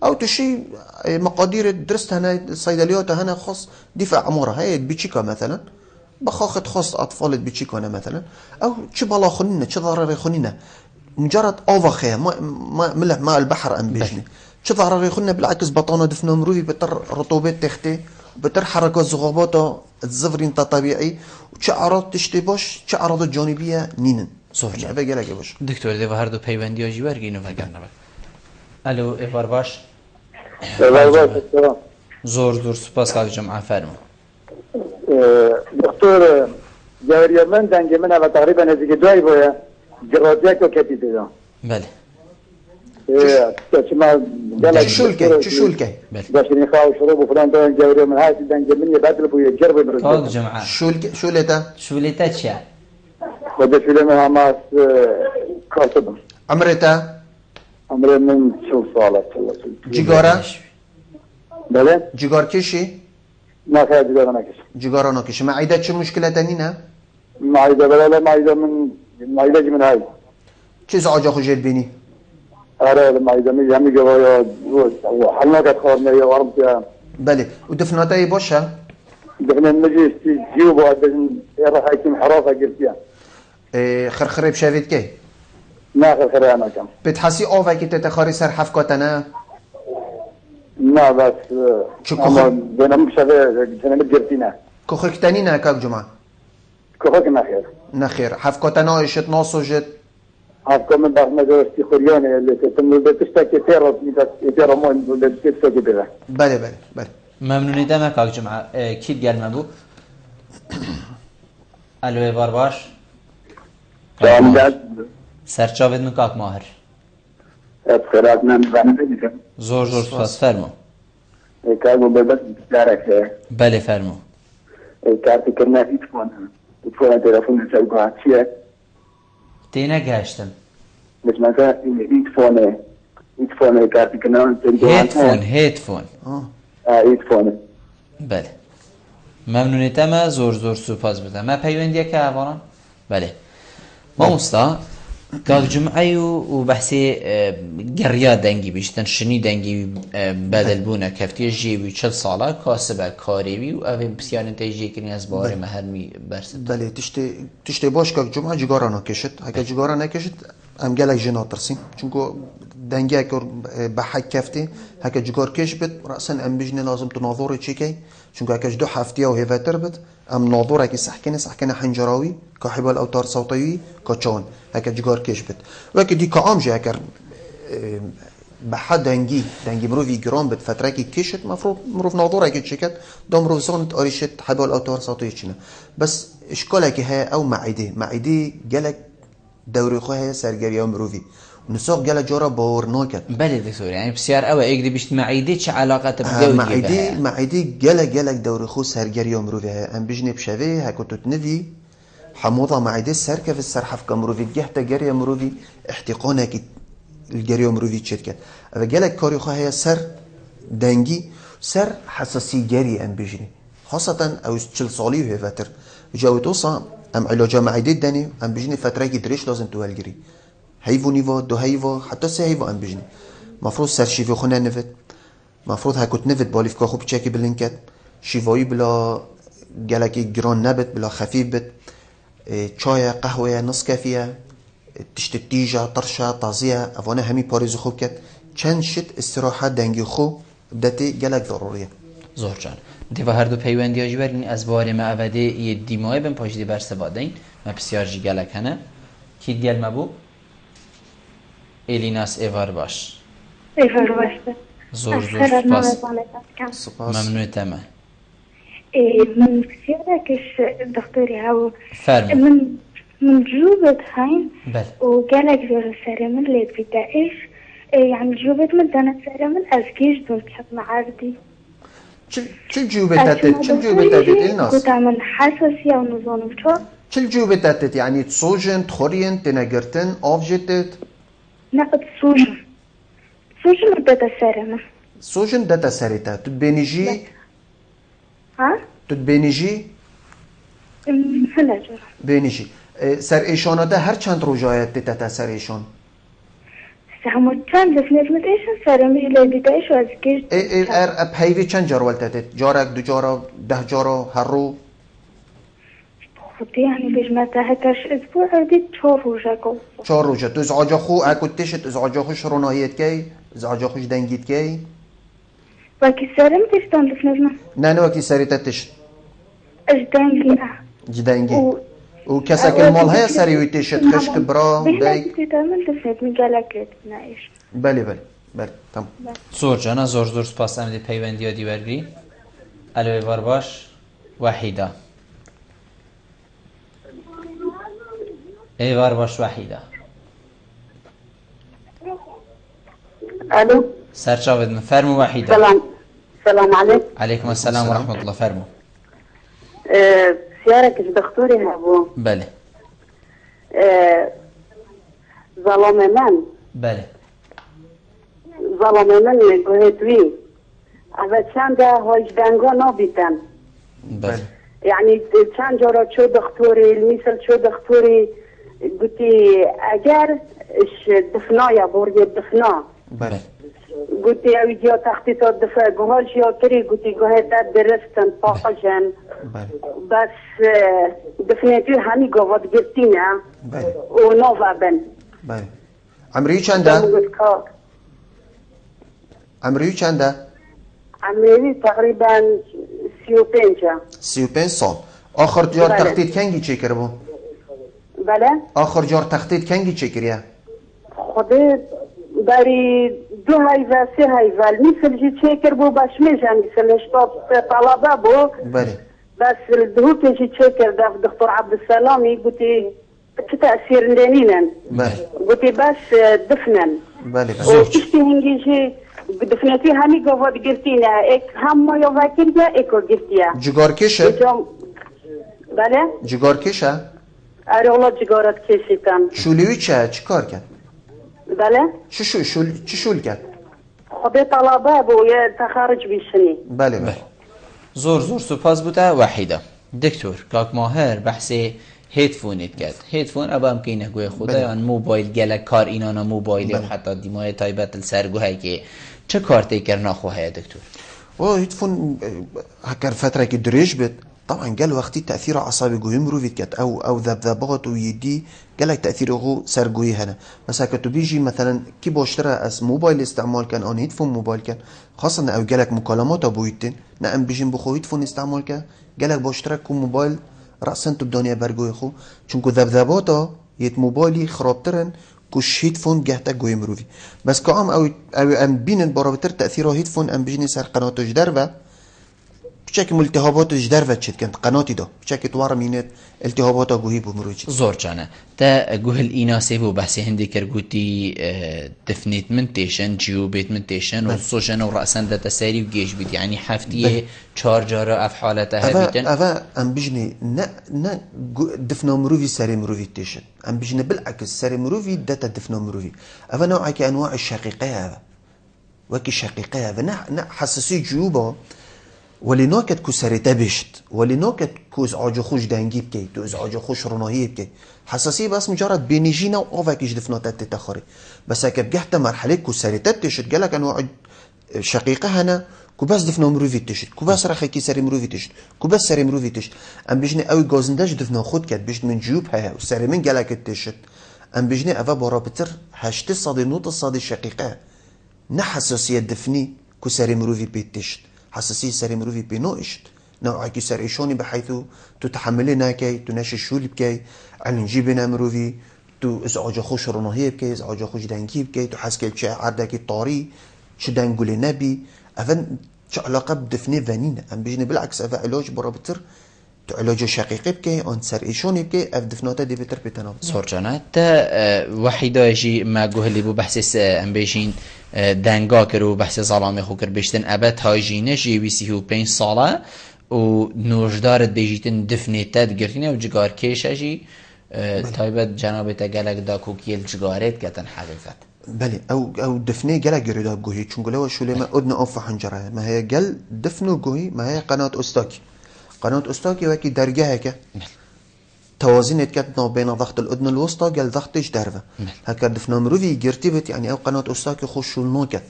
او تشي مقادير درست هنا الصيدليات هنا خاص دفاع عمارة هاي بيشيكا مثلا بخاخت خاص اطفال بيشيكا مثلا او شي بلا خنينه شي ضرر خنينه مجرد اوفاخيه ما ملح ماء البحر ام بيجني شو ضرر يخلنا بالعكس بطانه دفنا مروفي بتر رطوبات تختي بتر حركات زغابات الزفرين طبيعي وشعرات تشتي باش شعرات جانبيه نينن زور لعبه قالك باش دكتور دي هر دو پیوندی جی ورگینو وگرنه الو ایوار باش زور سپاس کاک جمعه فرمو دكتور جاوري من دنگ من و تقريبا نزدیک 2 باید جرادیه که کتی دیدم بله شو شولكي داشتني خاو شروب وفلان دون جاوري من هاي دنگ من يبادل بويا جرب من کاک جمعه شولتا چیه؟ وده فيلم هماس كاتب عمرتا عمري من شو صالة جيجارا بله جيجار كيشي ما فيها جيجارا ناكش جيجارا ناكش معدة شو مشكلة تانينا معدة بلا لا معدة من هاي چه زعاجة خو جيت بيني اره المعدة من همي جوايا حلنا كت خورنا يا ورمتها بله ودفناتي باشا دفنا نجي جيوبو عدن يروح هيكم حراسة قلتيا خرخري بشافيت كي ما خرخري انا كم بتحسي اوفا كي تتخاري سر حفكاتنا ما بس شو كخ بنا مشافي جنا مجرتينا كخك تانينا كاك جمعة كخك نخير نخير حفكاتنا ايشت ناصو جت هاكم من بعض مدرستي خريانة اللي تتم بتشتكي تيرا مون ولا تشتكي بها بله ممنونی دمه کاک جمعه کیل گلمه بو الو ایوار باش سرچاوید من کاک ماهر خیرات من بنده زور سپاس فرمو کارو بس دارك بله فرمو کارتی کرنا ایتفون تلفون سوقات چیه تینه گشتم مثلا ایتفون کارتی کرنا هیدفون ایتفون بله ممنونی تمه زور سپاس بدم ما پیوندیه که اواران بله ما مستا کاک جمعه و بحثی گریا دنگی بیشتن شنی دنگی بدل بونه کفتیه جیوی 40 ساله کاسبه کاریوی و اوه بسیارن تیجی کنی از باره مهرمی برسد بله تشتی باش کاک جمعه جگارا نکشد هکا جگارا نکشد ام گلک جنا ترسیم چونکو دنگی اکر بحق کفتی هکا جگار کش بد رأسا ام بجنه لازم تناظوره چی کی چونکو هکاش 2 هفته و هیواتر بد ام ناظوره که سحکنه حنجراوی که حبال اوتار صوتیوی که چون هکا جگار کش بد وکی دی که آمجه هکر بحد دنگی مروفی گرام بد فتره که کشت مروف ناظوره که چکت دا مروف زانت آریشت حبال اوتار صوتیوی چینه بس اشکاله که های او معیده گلک دوری خواه سرگری مروفی نساق جل جارا باور ناکد بله دکتر یعنی بسیار اوه ایک دی بیشت معیده چه علاقه به معیده گلک دوری خو سرگری مروفی ام بجنب شوه هکوتوت ندی حموضه معیده سرکف السرحف کمروفی گهت گری مروفی احتقانه که الگری مروفی چید کد او گلک کاری خواه سر دنگی سر حساسی گری ام بجنی خاصتا او 40 سالی و هفتر جاوتوصا ام علاجه معیده دنی ام بجنی فتره که درش لازم تو هلگری هيفو نيفو 2 هيفو حتى 3 هيفو ام بجني مفروض سرشيفي خنا نفت مفروض هكوت نفت بالي فكا خوب تشاكي باللينكات شيفاي بلا جالكي جران نبت بلا خفيف بت چای قهوه نسکافیه تشتتیجا طرشه طازیه افانه همی پاریز خوب کت چند شت استراحت دنگی خو بدتی گلک ضروریه زور جان دیو هر دو پیوندی آجی برین از بار ما اوده یه دیمای بین پاش دی برسه بادین ما بسیار جی گلک هنه کی دیل مبو ایلیناس ایوار باش ایوار باش زور سپاس ممنوع تمام من بسيارة كش دكتوري هاو فرمو من جوبة هاين بل وقالك زور السرمن اللي بدايش يعني جوبة من دانا السرمن أزكيش دون تحط معاردي چل جوبة تاتت چل جوبة تاتت الناس كنت عمل حساسية ونظام بشو چل جوبة تاتت يعني تصوجن تخورين تناقرتن آفجتت نقد سوجن داتا السرمن سوجن داتا سريتا تبينيجي ها؟ تبينيجي هلا جرا بينيجي سر ايشانا ده هر چند روجايت تتا سر ايشان سامو چند دفنت متيشن سرمي اللي بدايش وازكيش اب هيفي چند جار والتاتت جارك دو جارا 10 جارا هر رو خطي يعني بيش ما تهكش اسبوع عدي 4 روجا كو 4 روجا تو ازعاجا خو اكوتشت ازعاجا خوش رونايت كي ازعاجا خوش دنگيت كي وكي سرم تشتان دفنت نه وكي سريتا تشت اجدانجي جدانجي وكسك المال هيا سريوي تشت خشك برا دايك تتعمل دفنت من قالك نايش بله تمام زور جانا زور سپاس ام دی پیوندی ها دیورگری الو بار باش وحیده ایوار باش وحیده الو سرچاود من فرمو وحیده سلام عليكم عليكم السلام ورحمة الله فرمو سيارك دكتوري هبو بله ظلم من بله ظلم من قهتوي اما چند هاجدنگا نابیتن بله يعني چند جارا چو دكتوري المثل چو دكتوري قلتي اگر دفنايا بوري الدفنا بله قلتي اوي جيو تخطيطات دفع قهال جيو كري قلتي قهتات درستن طاقجن بس دفنيتي هاني قوات قلتينا ونوفا بن بله عمري چنده؟ عمري چنده؟ عمري تقريبا 35 سال آخر جار تخطيط کنگی چه کرده بو؟ بله آخر جار تخطيط کنگی چه کریه؟ خودی داری 2 هایفه 3 هایفه مثل جی چه کر بو باش میجن مثل اشتاب طلبه بو بله بس الدهو كي تشكر دكتور عبد السلامي قلتي تأثير لينين بله قلتي بس دفنا بله وكشتي هنجي دفنتي هاني قوات قلتينا اك هم يو فاكريا ايكو قلتيا جگار کشه؟ بله جگار کشه؟ اره والله جگارت کشیتم شولیوی چه کار کرد؟ بله چه شول کرد؟ خودی طلبه بو یه تخارج بیشنی بله زور سپاس بوده وحیده دکتور کاک ماهر بحث هیدفونیت کرد هیدفون ابا هم که اینه گوی خوده یا موبایل گلک کار اینانا موبایلی و حتی دیمای تایبت السرگوه که چه کار تیکر ناخوه دکتور؟ هيدفون هكر فترة كي دريج بت طبعا قال وقتي تأثير عصبي جوي مروفيت كات أو ذبذبات ويدي قال لك تأثيره سر جوي هنا مثلا كتو بيجي مثلا كي باشترى اس موبايل استعمال كان أو هيدفون موبايل كان خاصة أو قال لك مكالمات أبويتين نعم بيجين بخو هيدفون استعمال كان قال لك باشترى كو موبايل رأسا تبدانيا برجوي خو چونكو ذبذباتا يت موبايلي خرابترن كوش هيدفون جهتا جوي مروفي بس كأم أو أم بين برابطر تأثيره هيدفون أم بيجني سر قناة جدربة بشكل التهابات جدربة تشد كانت قناتي ده بشكل توار مينت التهابات جوهي بمروجي زور جانا تا جوه الإناث بو بحث هندي كرجوتي دفنيت منتيشن جيوبيت منتيشن وصوشن ورأسا ده تساري وجيش بيت يعني حفتيه شارجر أف حالتها بيتن أفا أم بيجني نا دفنا مروفي ساري مروفي تيشن أم بيجني بالعكس ساري مروفي داتا دفنا مروفي أفا نوع كأنواع الشقيقية هذا وكي شقيقية هذا نا حساسي جيوبه ولی ناکت کو سریته بشت ولی ناکت کو از عاجو خوش دنگی بکی تو از عاجو خوش روناهی بکی حساسی بس مجرد بینیجینا و آفاکیش دفناتت تتخاری بس اکه بگهت مرحله کو سریته تشت گلک انواع شقيقة هنا كوباس دفنا مروفي تشت كوباس رخي كي سري مروفي تشت كوباس سري مروفي تشت ام بيجني اوي غوزنداج دفنا خود كات بيجن من جيوب ها وسري من قالك تشت ام بيجني افا بورابتر هشت صادي نوت الصادي شقيقة نحساسية دفني كو سري مروفي بيت تشت حساسية سري مروفي بينو اشت نوعا كي سري شوني بحيث تتحملنا كي تناشي الشولي بكي على نجيبنا مروفي تو ازعاج خوش رونهي بكي ازعاج خوش دنگي بكي تو حسكي تشا عردكي طاري چه دنگول نبي افن چه علاقه بدفنه ونینه ام بيجني بالعكس اف علاج برابطر تو علاج شقيقي بكي اون سر ايشوني بكي اف دفناته دي بتر بتنام سورجانات وحيدا يجي ما جهلي بو بحث ام بيجين دنگا کرو بحث ظلام خو کر بشتن ابد هاجینه جی وی سی 5 ساله و نوجدار دیجیتن دفنیتت گرتینه و جگار کیشجی تایبت جناب تگلک دا کوکیل جگارت کتن حقیقت بله او دفنه جل جريدا جوهي چونگله و شوله ما ادنا اوف حنجره ما هي جل دفنو جوهي ما هي قناه استاكي قناه استاكي وكي درجه هيك توازن كتنا بين ضغط الاذن الوسطى جل ضغطش درفه هكا دفنا مروفي جرتيفت يعني او قناه استاكي خشوا النوكت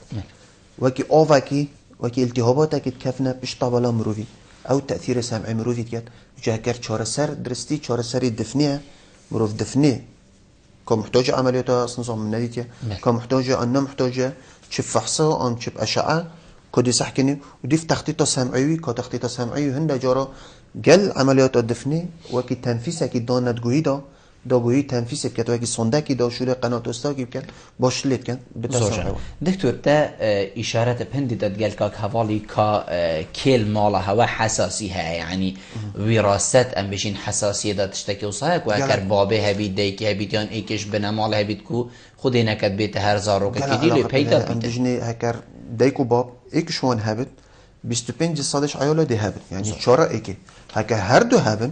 وكي اوفاكي وكي التهاباتك تكفنا بش طابلا مروفي او تاثير سمعي مروفي كت جاكر چهار سر درستي چهار سر دفنيه مروف دفنيه كمحتاجة عملياتها نظام من ناديتها كمحتاجة أن محتاجة شف فحصة أن شف أشعة كودي سحكني ودي في تخطيط سمعي كتخطيط سمعي هندا جرا جل عمليات الدفني وكي تنفيسه كي دانت جويدا دا جوي تنفيسه كت وكي صندوقي دا شو قناة استاكي كان باشلت كان بتسمع دكتور تا إشارة بهندي تتقال كاك حوالي كا كيل ماله هوا حساسيها يعني وراثة أم بيجين حساسية دا تشتكي وصاك وهكر بابه هبيد ديكي هبيديان ايكش بنا مال هبيد كو خودينا كت بيت هر زارو كدي لي بيدا أم بيجني هكر ديكو باب ايكش وان هبت 25 صادش عياله دي هبت يعني شارع ايكي هكر هر دو هبن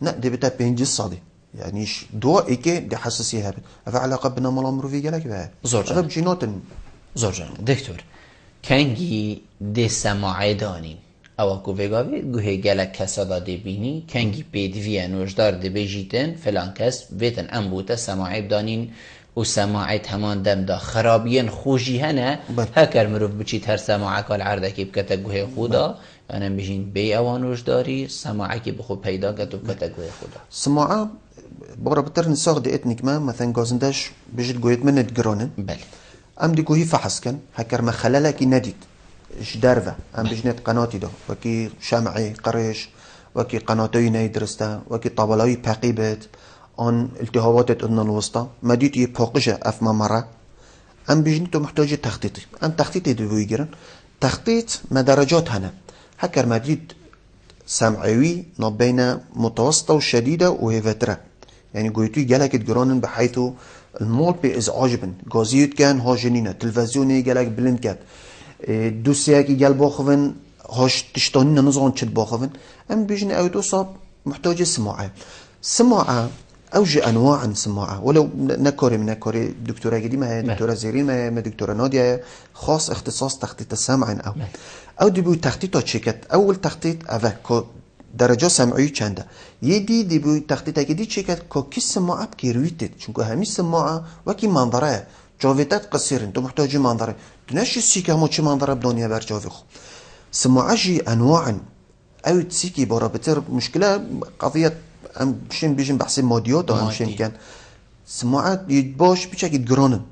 نا دي بتا 5 صادي يعني دو ايكي دي حساسيه هبت افا علاقه بنا مال امرو في جلك بها زوجان بجينوتن زوجان دكتور كانجي دي سماعي دانين او كو فيغاوي گوهي جلك كسادا دي بيني كانجي بيد فيان وجدار دي بيجيتن فلان كس بيتن امبوتا سماعي بدانين و سماعت همان دم دا خرابين خوشي هنا هكر مروف بچيت هر سماعك والعردكي بكتا گوهي خودا انا بيجين بي اوان وجداري سماعكي بخو پیدا كتو بكتا گوهي خودا سماعه بقرا بتر نساق دي اتنك ما مثلا غازنداش بيجت جويت من جرونن بله ام دي جوهي فحص كان هكر ما خلالك نديت اش دارفه ام بجنت قناتي ده وكي شمعي قريش وكي قناتي نيدرستا وكي طابلاوي باقيبت ان التهابات الاذن الوسطى ما ديت يبوقجه افما مره ام بجنتو محتاجه تخطيطي ام تخطيطي دو يجرن تخطيط ما درجات هنا هكر ما ديت سمعوي بين متوسطه وشديده وهي فتره يعني قويتو جالك جرانن بحيث المول بإزعاج بن غازيوت كان هاجنينه تلفزيوني جالك بلند كات دوسياكي جال باخفن هاش تشتانين نظام تشد باخفن ام بيجني او صاب محتاجه سماعه اوجه انواع سماعه ولو نكوري من نكوري دكتوره قديمه هي دكتوره زيرين ما دكتوره ناديه خاص اختصاص تخطيط السمع او دي بو تخطيط تشيكت اول تخطيط افا درجه سمعی چنده یدی دی بو تخطیط اگه دی چیکت که کی سماعه بکیرویتت چونکه همی سماعه وکی منظره جاویتت قصیرن تو محتاجی منظره دنشی سیکه همو چی منظره بدانیه بر جاوی خو سماعه جی انواعا او تسیکی بارا بتر مشکله قضیه ام بشین بیجن بحث مادیات هم شین کن سماعه ید باش بچکید گرانن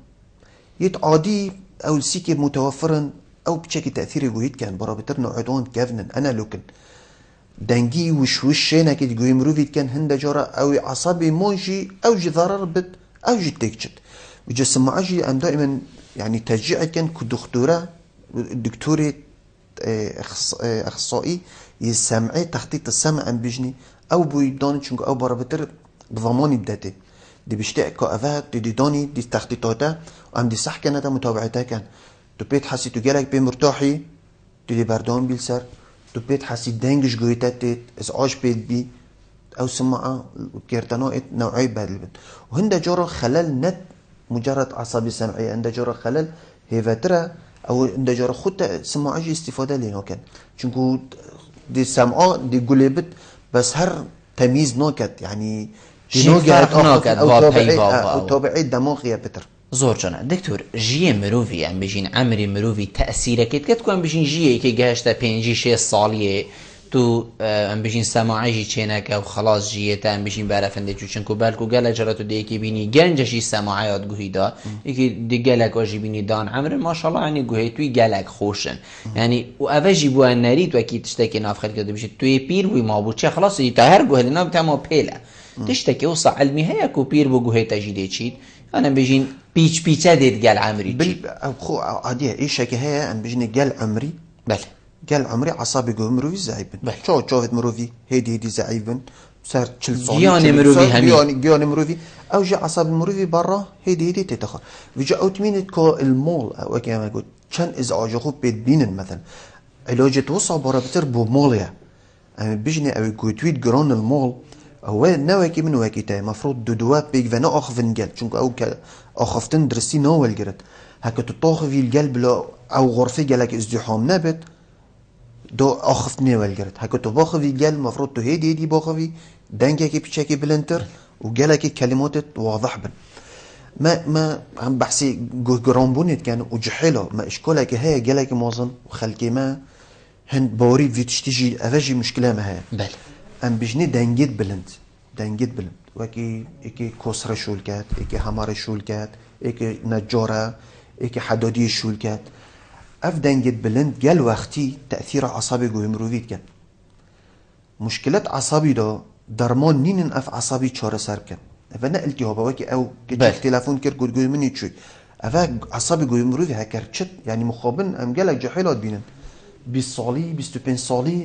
ید عادی او سیکه متوفرن او بچکی تأثیری گوید کن بارا بتر نوعدون کفنن انا لوکن دنگی وش نکید گوی مروفید کن هند جارا او عصبي موجي او جي ضرر بد او جي تكشت وجا سماعه جي ام دائما يعني تشجيع كان كدكتوره دكتوره اخصائي يسمعي تخطيط السمع ام بيجني او بيدان چونك او برابطر بضماني بداتي دي بيشتاق كافات دي داني دي تخطيطاته ام دي صح كانت متابعتها كان تو بيت حسي تو جالك بي مرتاحي دي بردان بيلسر تو بيت حسي دنجش جويتات ازعاج بيت بي او سماعه كيرتنوات نوعي بهالبن وهند جرى خلل نت مجرد عصبي سمعي عند جرى خلل هي فتره او عند جرى خدت سماعه جي استفاده لينو كان چونكو دي سمعه دي قلبت بس هر تمييز نوكت يعني نوكت او طبيعي دماغ يا بتر زۆر جانە دکتۆر ژیە مرۆڤی ئەم بژین ئەمری مرۆڤی تەسیرەکەیت کە توان بژین ژیەیەکی گەهشتە 5-6 ساڵیە تو ئەم بژین سەماعیژی چێنەکە و خلاص ژیەتە ئەم بژین بارەفەندێک و چونکو بەلکو گەلە جەرەت و دەیەکی بینی گەنجەشی سەماعیات گوهیدا یەکی دیگەلێک ئۆژی بینی دان ئەمرن ماشەڵڵا ینی گوهەی توی گەلێک خۆشن ینی و ئەڤەژی بووە نەریت وەکی تشتێکی نافخەت دەبیشێت توی پیر بووی مابوو چێ خلاصی تا هەر گوهە لەناو تەمە پێلە تشتێکی وسە عەلمی هەیە و پیر بۆ گوهەی تەژی دێچیت ئەنە بژین پیچ پیچە دێت گەل عەمری خۆ عادیە ئیشێکی هەیە ئەم بژنێ گەل عەمری بەلێ گەل عەمری عەسابی گوه مرۆڤی زەعیفن چاوت مرۆڤی هێدی زەعیفن سەر 40 ساڵ گیانی مرۆڤی هەمی گیانی مرۆڤی ئەو ژە عەسابی مرۆڤی بەڕا هێدی تێتەخۆ ویجا ئەو تمینێت کۆ المۆڵ وەکی ئەمە گوت چەند ئزعاجە خۆ پێت بینن مثلا علاجێت وەسا بەڕە بتر بۆ مۆڵەیە ئەمە بژنێ ئەوەی گوتویت گران المۆڵ ئەوە نەوەکی من وەکی تای مەفروض دووە پێکڤەنە ئاخفن گەل چونکە ئەو کە ئاخفتن درستی ناوەلگرت هەکە تو تاخوی الگەل بلا ئەو غرفەی گەلێک ازدحام نەبێت دو آخفت نێوەلگرت هەکە تو باخوی گەل مەفروض تو هێدی باخوی دەنگێکی پیچێکی بلندتر و گەلێکی کەلیماتت واضح بن ما هم بحثی گرانبوونیت کەن و جحێلا ما ئشکۆلێکی هەیە گەلێکی مازن و خەلکی ما هەند باوەری ڤیتشتیژی ئەڤەژی مشکلە مە هەیە ئەم بژنێ دەنگێت بلند وەکی ئێکی کۆسرە شول کات ئێکی هەمارە شول کات ئێکی نەجارە ئێکی حەدادی شول کات ئەف دەنگێت بلند گەل وەختی تەثیرە عەسابی گوهی مرۆڤیت کەن مشکلەت عەسابی دا دەرمان نینن ئەف عەسابی چارەسەر بکەن ئەڤە نە ئیلتیهابە وەکی ئەو تێلەفۆن کرد گوتگوی منی چووی ئەڤە عەسابی گوهی مرۆڤی هەکەر چت یعنی مخابن ئەم گەلێک جەحیلات بینن 20 ساڵی 25 ساڵی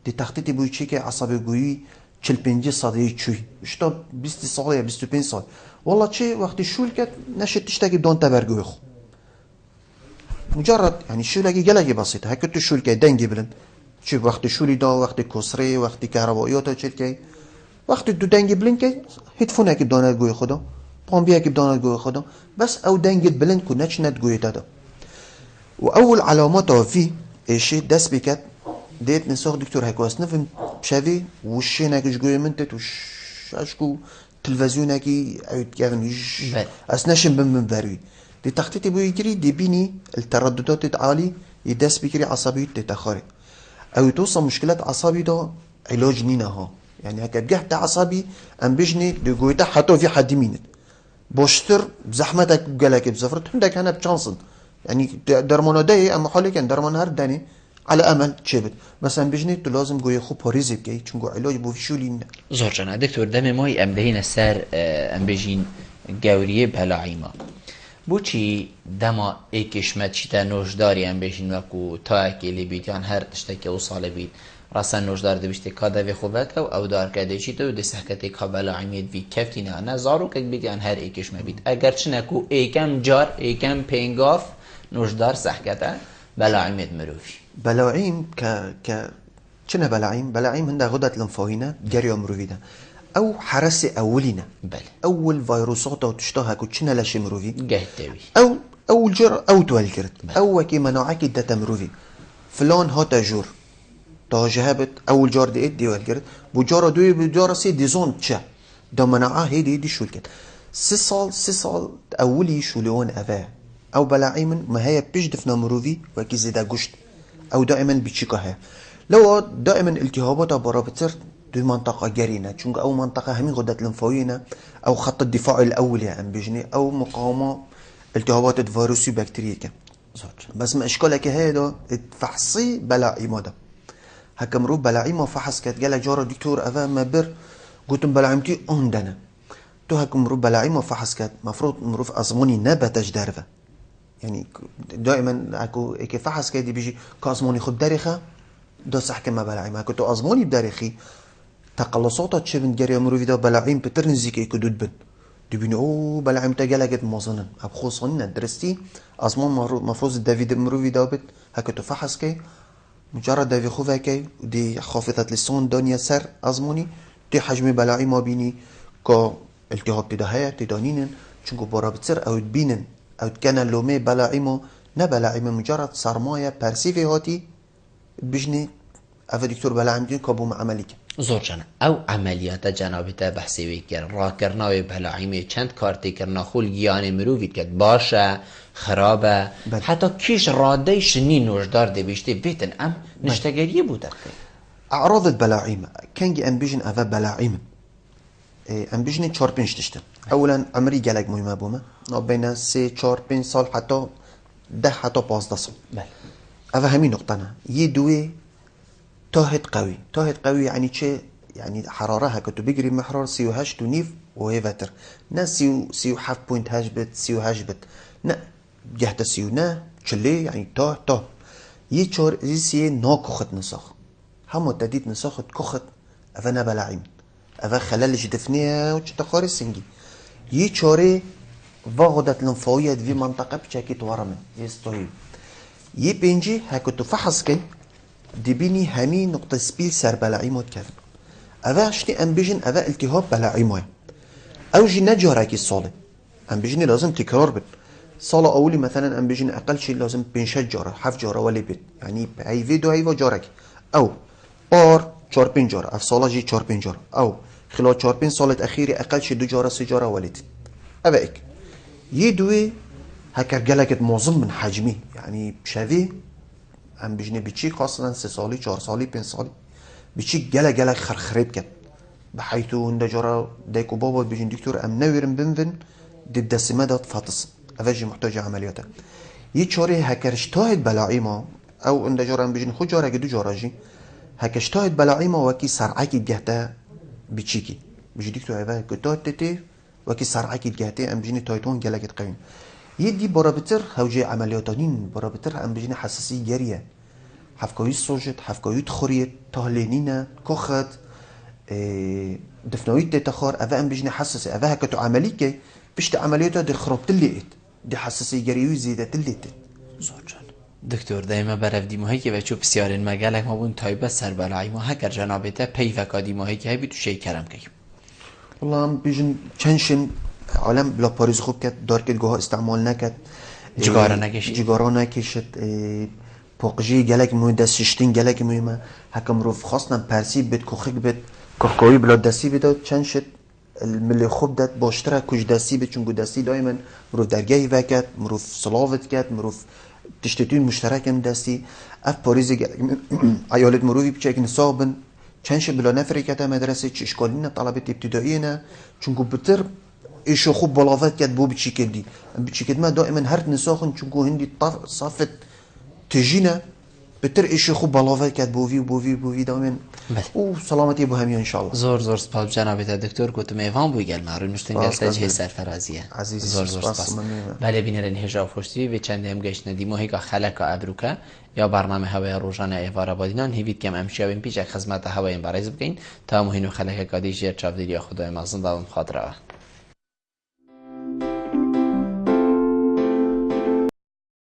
دی تەختیتی بووی چێکی عەسابی گویی 45 ساڵی چووی شتا 20 ساڵی یا 25 ساڵ والله چێ وەختی شول کرد نەشێت تشتێکی دۆنتە بەرگوی خۆ مجرد يعني شولێکی گەلێکی بەسیتە هەکە تو شولکەی دەنگی بلند چی وەختی شولی دا وەختی کۆسرێ وەختی کارەباییاتە چێتکەی وەختی تو دەنگی بلندکەی هیدفۆنێکی بدانێت گوێی خۆدا پۆمبیەکی بدانێت گوێی خۆدا بەس ئەو دەنگت بلند کو نەچنێت گوێیتەدا و ئەول علاماتەوە فی ئێشێ دەست بکات دێت نساخ دکتۆر هەکواس نفم شەوی وشێنێکیش گوێی من تێت و شاشک و تلڤەزیۆنێکی ئەویتگەرنیش ئەس نەشم بم بەروی دي تخطيطي بو يجري دي بيني الترددات عالي يدس بيجري عصبي تتخاري او توصل مشكلات عصبي ده علاج نينها يعني هكا بجحت عصبي ام بيجني دي جويتا حتى في حد مينت بوشتر بزحمتك بقالك بزفرت عندك انا بشانسن يعني درمانه ده اما حالي كان درمان هر داني على امل تشبت مثلا بيجني تو لازم جوي خو باريزي بكي چونكو علاج بو في شولين زور جانا دكتور دم ماي ام دهين سر ام بيجين گاوریه بەلاعیمە بۆچی دەما ئێکیشمە چیتە نۆژداری ئەم بێژین وەکو تایەکی لێ بیتیان هەر تشتێکی ئەو ساڵە بیت ڕاستە نۆژدار دەبیشتێک کا دەوێ خۆبەتە و ئەو دارکە دەیچیتەوە دەسەکەتێک کا بەلاعیمێت وی کەفتینە نەزارۆکێک بیتیان هەر ئێکیشمە بیت ئەگەر چنەک و ئێکەم جار ئێکەم پێنگاف نۆژدار سەحکەتە بەلاعیمێت مرۆڤی بەلاعیم کە چنە بەلاعیم هەندە غدەت لەمفاوینە گەریۆ مرۆڤیدا او حرس اولينا بله اول فيروسات او تشتها كوتشنا لاش مروفي قهتوي او جر او توالكرت او كي مناعك داتا مروفي فلان هاتا جور تا جهبت اول جار دي ادي والكرت بجاره دوي بجاره سي ديزون تشا دا مناعه هيدي شولكت 6 سال اولي شولون افا او بلاعيم ما هي بيجدفنا مروفي وكي زيدا قشت او دائما بتشيكها لو دائما التهابات برابطر دو منطقة جرينة چونك أو منطقة همين غدة لمفاوية أو خط الدفاع الأولي أم بيجني أو مقاومة التهابات الفيروسي بكتيرية بس ما إشكالك هيدا تفحصي بلاعيمة ده هكا مرو بلاعيمة فحص كات جالا جارة دكتور أفا ما بر قلتم بلاعيمتي أندنا تو هكا مرو بلاعيمة فحص كات مفروض مرو في أزموني نبتش دارفة يعني دائما أكو إكي فحص كات بيجي كأزموني خد دارخة دو سحكي ما بلاعيمة هكا تو أزموني بدارخي تقلصاتها تشبن جري مروفي دا بلاعيم بترنزيك يكدود بن دبين او بلاعيم تجلجت مازنن ابخوصنا درستي ازمان مفروض دافيد مروفي دا بت هكا تفحص كي مجرد دافي خوفا كي دي خافضة لسان دنيا سر ازموني دي حجم بلاعيم ما بيني كا التهاب تدهيا تدانينن چونكو بارا بتصير او تبينن او تكنا لومي بلاعيم نه بلاعيم مجرد سرماية برسيفي هاتي بجني افا دكتور بلاعيم دين كابو عمليك زۆر جان ئەو عملیاتە جەنابێتە بەحسێوی کرد ڕاکردنەوەی بەلاعیمێ چەند کارتێکردنا خولگیانی مرۆڤیت کرد باشە خراپە حتا کیش ڕادەی شنی نۆژدار دەبیشتێ بێتن ئەم نیشتەگەریە بوو دەکەی أعراض البلاعيم كان أنبيجن أذا بلاعيم أنبيجن 4-5 تشتن أولا عمري جالك مهمة بوما بين 3-4-5 سال حتى 10 حتى 15 سال هذا همين نقطنا يدوي تاهت قوي يعني شيء يعني حرارها كنت بيجري محرار 38 ونيف وهي فتر ناس 7.8 بت 7 بت نا جهة سيونا شلي يعني تاه يشور يسي ناكخت نسخ هم تديد نسخت كخت أفنا بلاعيم أفا خلال جدفنيها وتخاري السنجي يشوري ضغطت لنفوية في منطقة بشكل ورمن يستوي يبينجي هكتو فحص كي دبيني همي نقطة سبيل سر بلاعيمو تكفن أفا شتي أنبيجن أفا التهاب بلاعيمو أو جي نجاركي الصالة أنبيجني لازم تكرار بت صالة أولي مثلا أنبيجن أقل شيء لازم 5 جارة 7 جارة ولا بيت يعني هاي فيديو هاي جارك أو بار 4-5 جارة أف صالة جي 4-5 جارة أو خلال 4-5 صالة أخيرة أقل شيء 2 جارة 3 جارة ولد أبائك يدوي هكر جلكت معظم من حجمي يعني شافي أم بيجني بتشي خاصة 3 صالي 4 صالي 5 صالي بتشي جلا خرخريب كت بحيث هند جارة دايكو بابا بيجن دكتور أم نويرن بنفن ضد السمادة فاطس أفاجي محتاجة عملياته يتشوري هكرشتاهد بلاعيما أو عند جارة أم بيجن خو جارة جدو جارة جي هكشتاهد بلاعيما وكي سرعكي جهتا بتشيكي بيجي دكتور أفا كتاهد تتي وكي سرعكي جهتا أم بيجني تايتون جلكت قوين يدي برابطر هوجي عملياتانين برابطر أم بيجني حساسية جارية حفكوي صوجت حفكوي تخوريت تهلينينا كخت دفنويت تخار أفا أم بيجني حساسية أفا هكتو عمليكي بشت عملياته دي خربت اللي دي حساسية جاريوي زيادة اللي زوجان دكتور دائما برفدی ماهی که بچو بسیارین مگالک ما بون تایبه سر بلعی ما هکر جنابته پیوکادی ماهی که هی بیتو شی کرم که والله بيجن تشنشن عالم بلا باريس خوب كات دار كت جوها استعمال نكت جيجارا نكشت بوقجي جالك مهم دست ششتين جالك مهمة هكم روف خاصنا برسي بيت كوخك بيت كوخكوي بلا دستي بيت تشنشت الملي خوب دات باشترا كوش دستي بيت چونكو دستي دائما مروف درجاي وكت مروف صلاوت كت مروف تشتتين مشتركم دستي اف باريس جالك عيالت مروفي بچكن صابن چنش بلا نفری که تا مدرسه چه اشکالین طلبت ابتدائیه چونکو بتر ایشو خوب بلاوت کرد بو بچی کردی بچی کرد ما دائما هر نساخن چونکو هندی صافت تجینا بتر ایشو خوب بلاوت کرد بووی دائما و سلامتی بو همین ان شاء الله زور سپاس جناب دکتر گفتم ایوان بو گل معلوم مشتن گلتا چه سرفرازیه عزیز زور سپاس بله بینرن هجا خوشتی به چند هم گشت ندیمو هیگا خلک ابروکا یا برنامه هوای روزانه ایوارا بادینان هیوید کم امشیابین پیش خدمت هوای برایز بگین تا مهینو خلک کادی جیر چاودیری خدای مازن دادم خاطره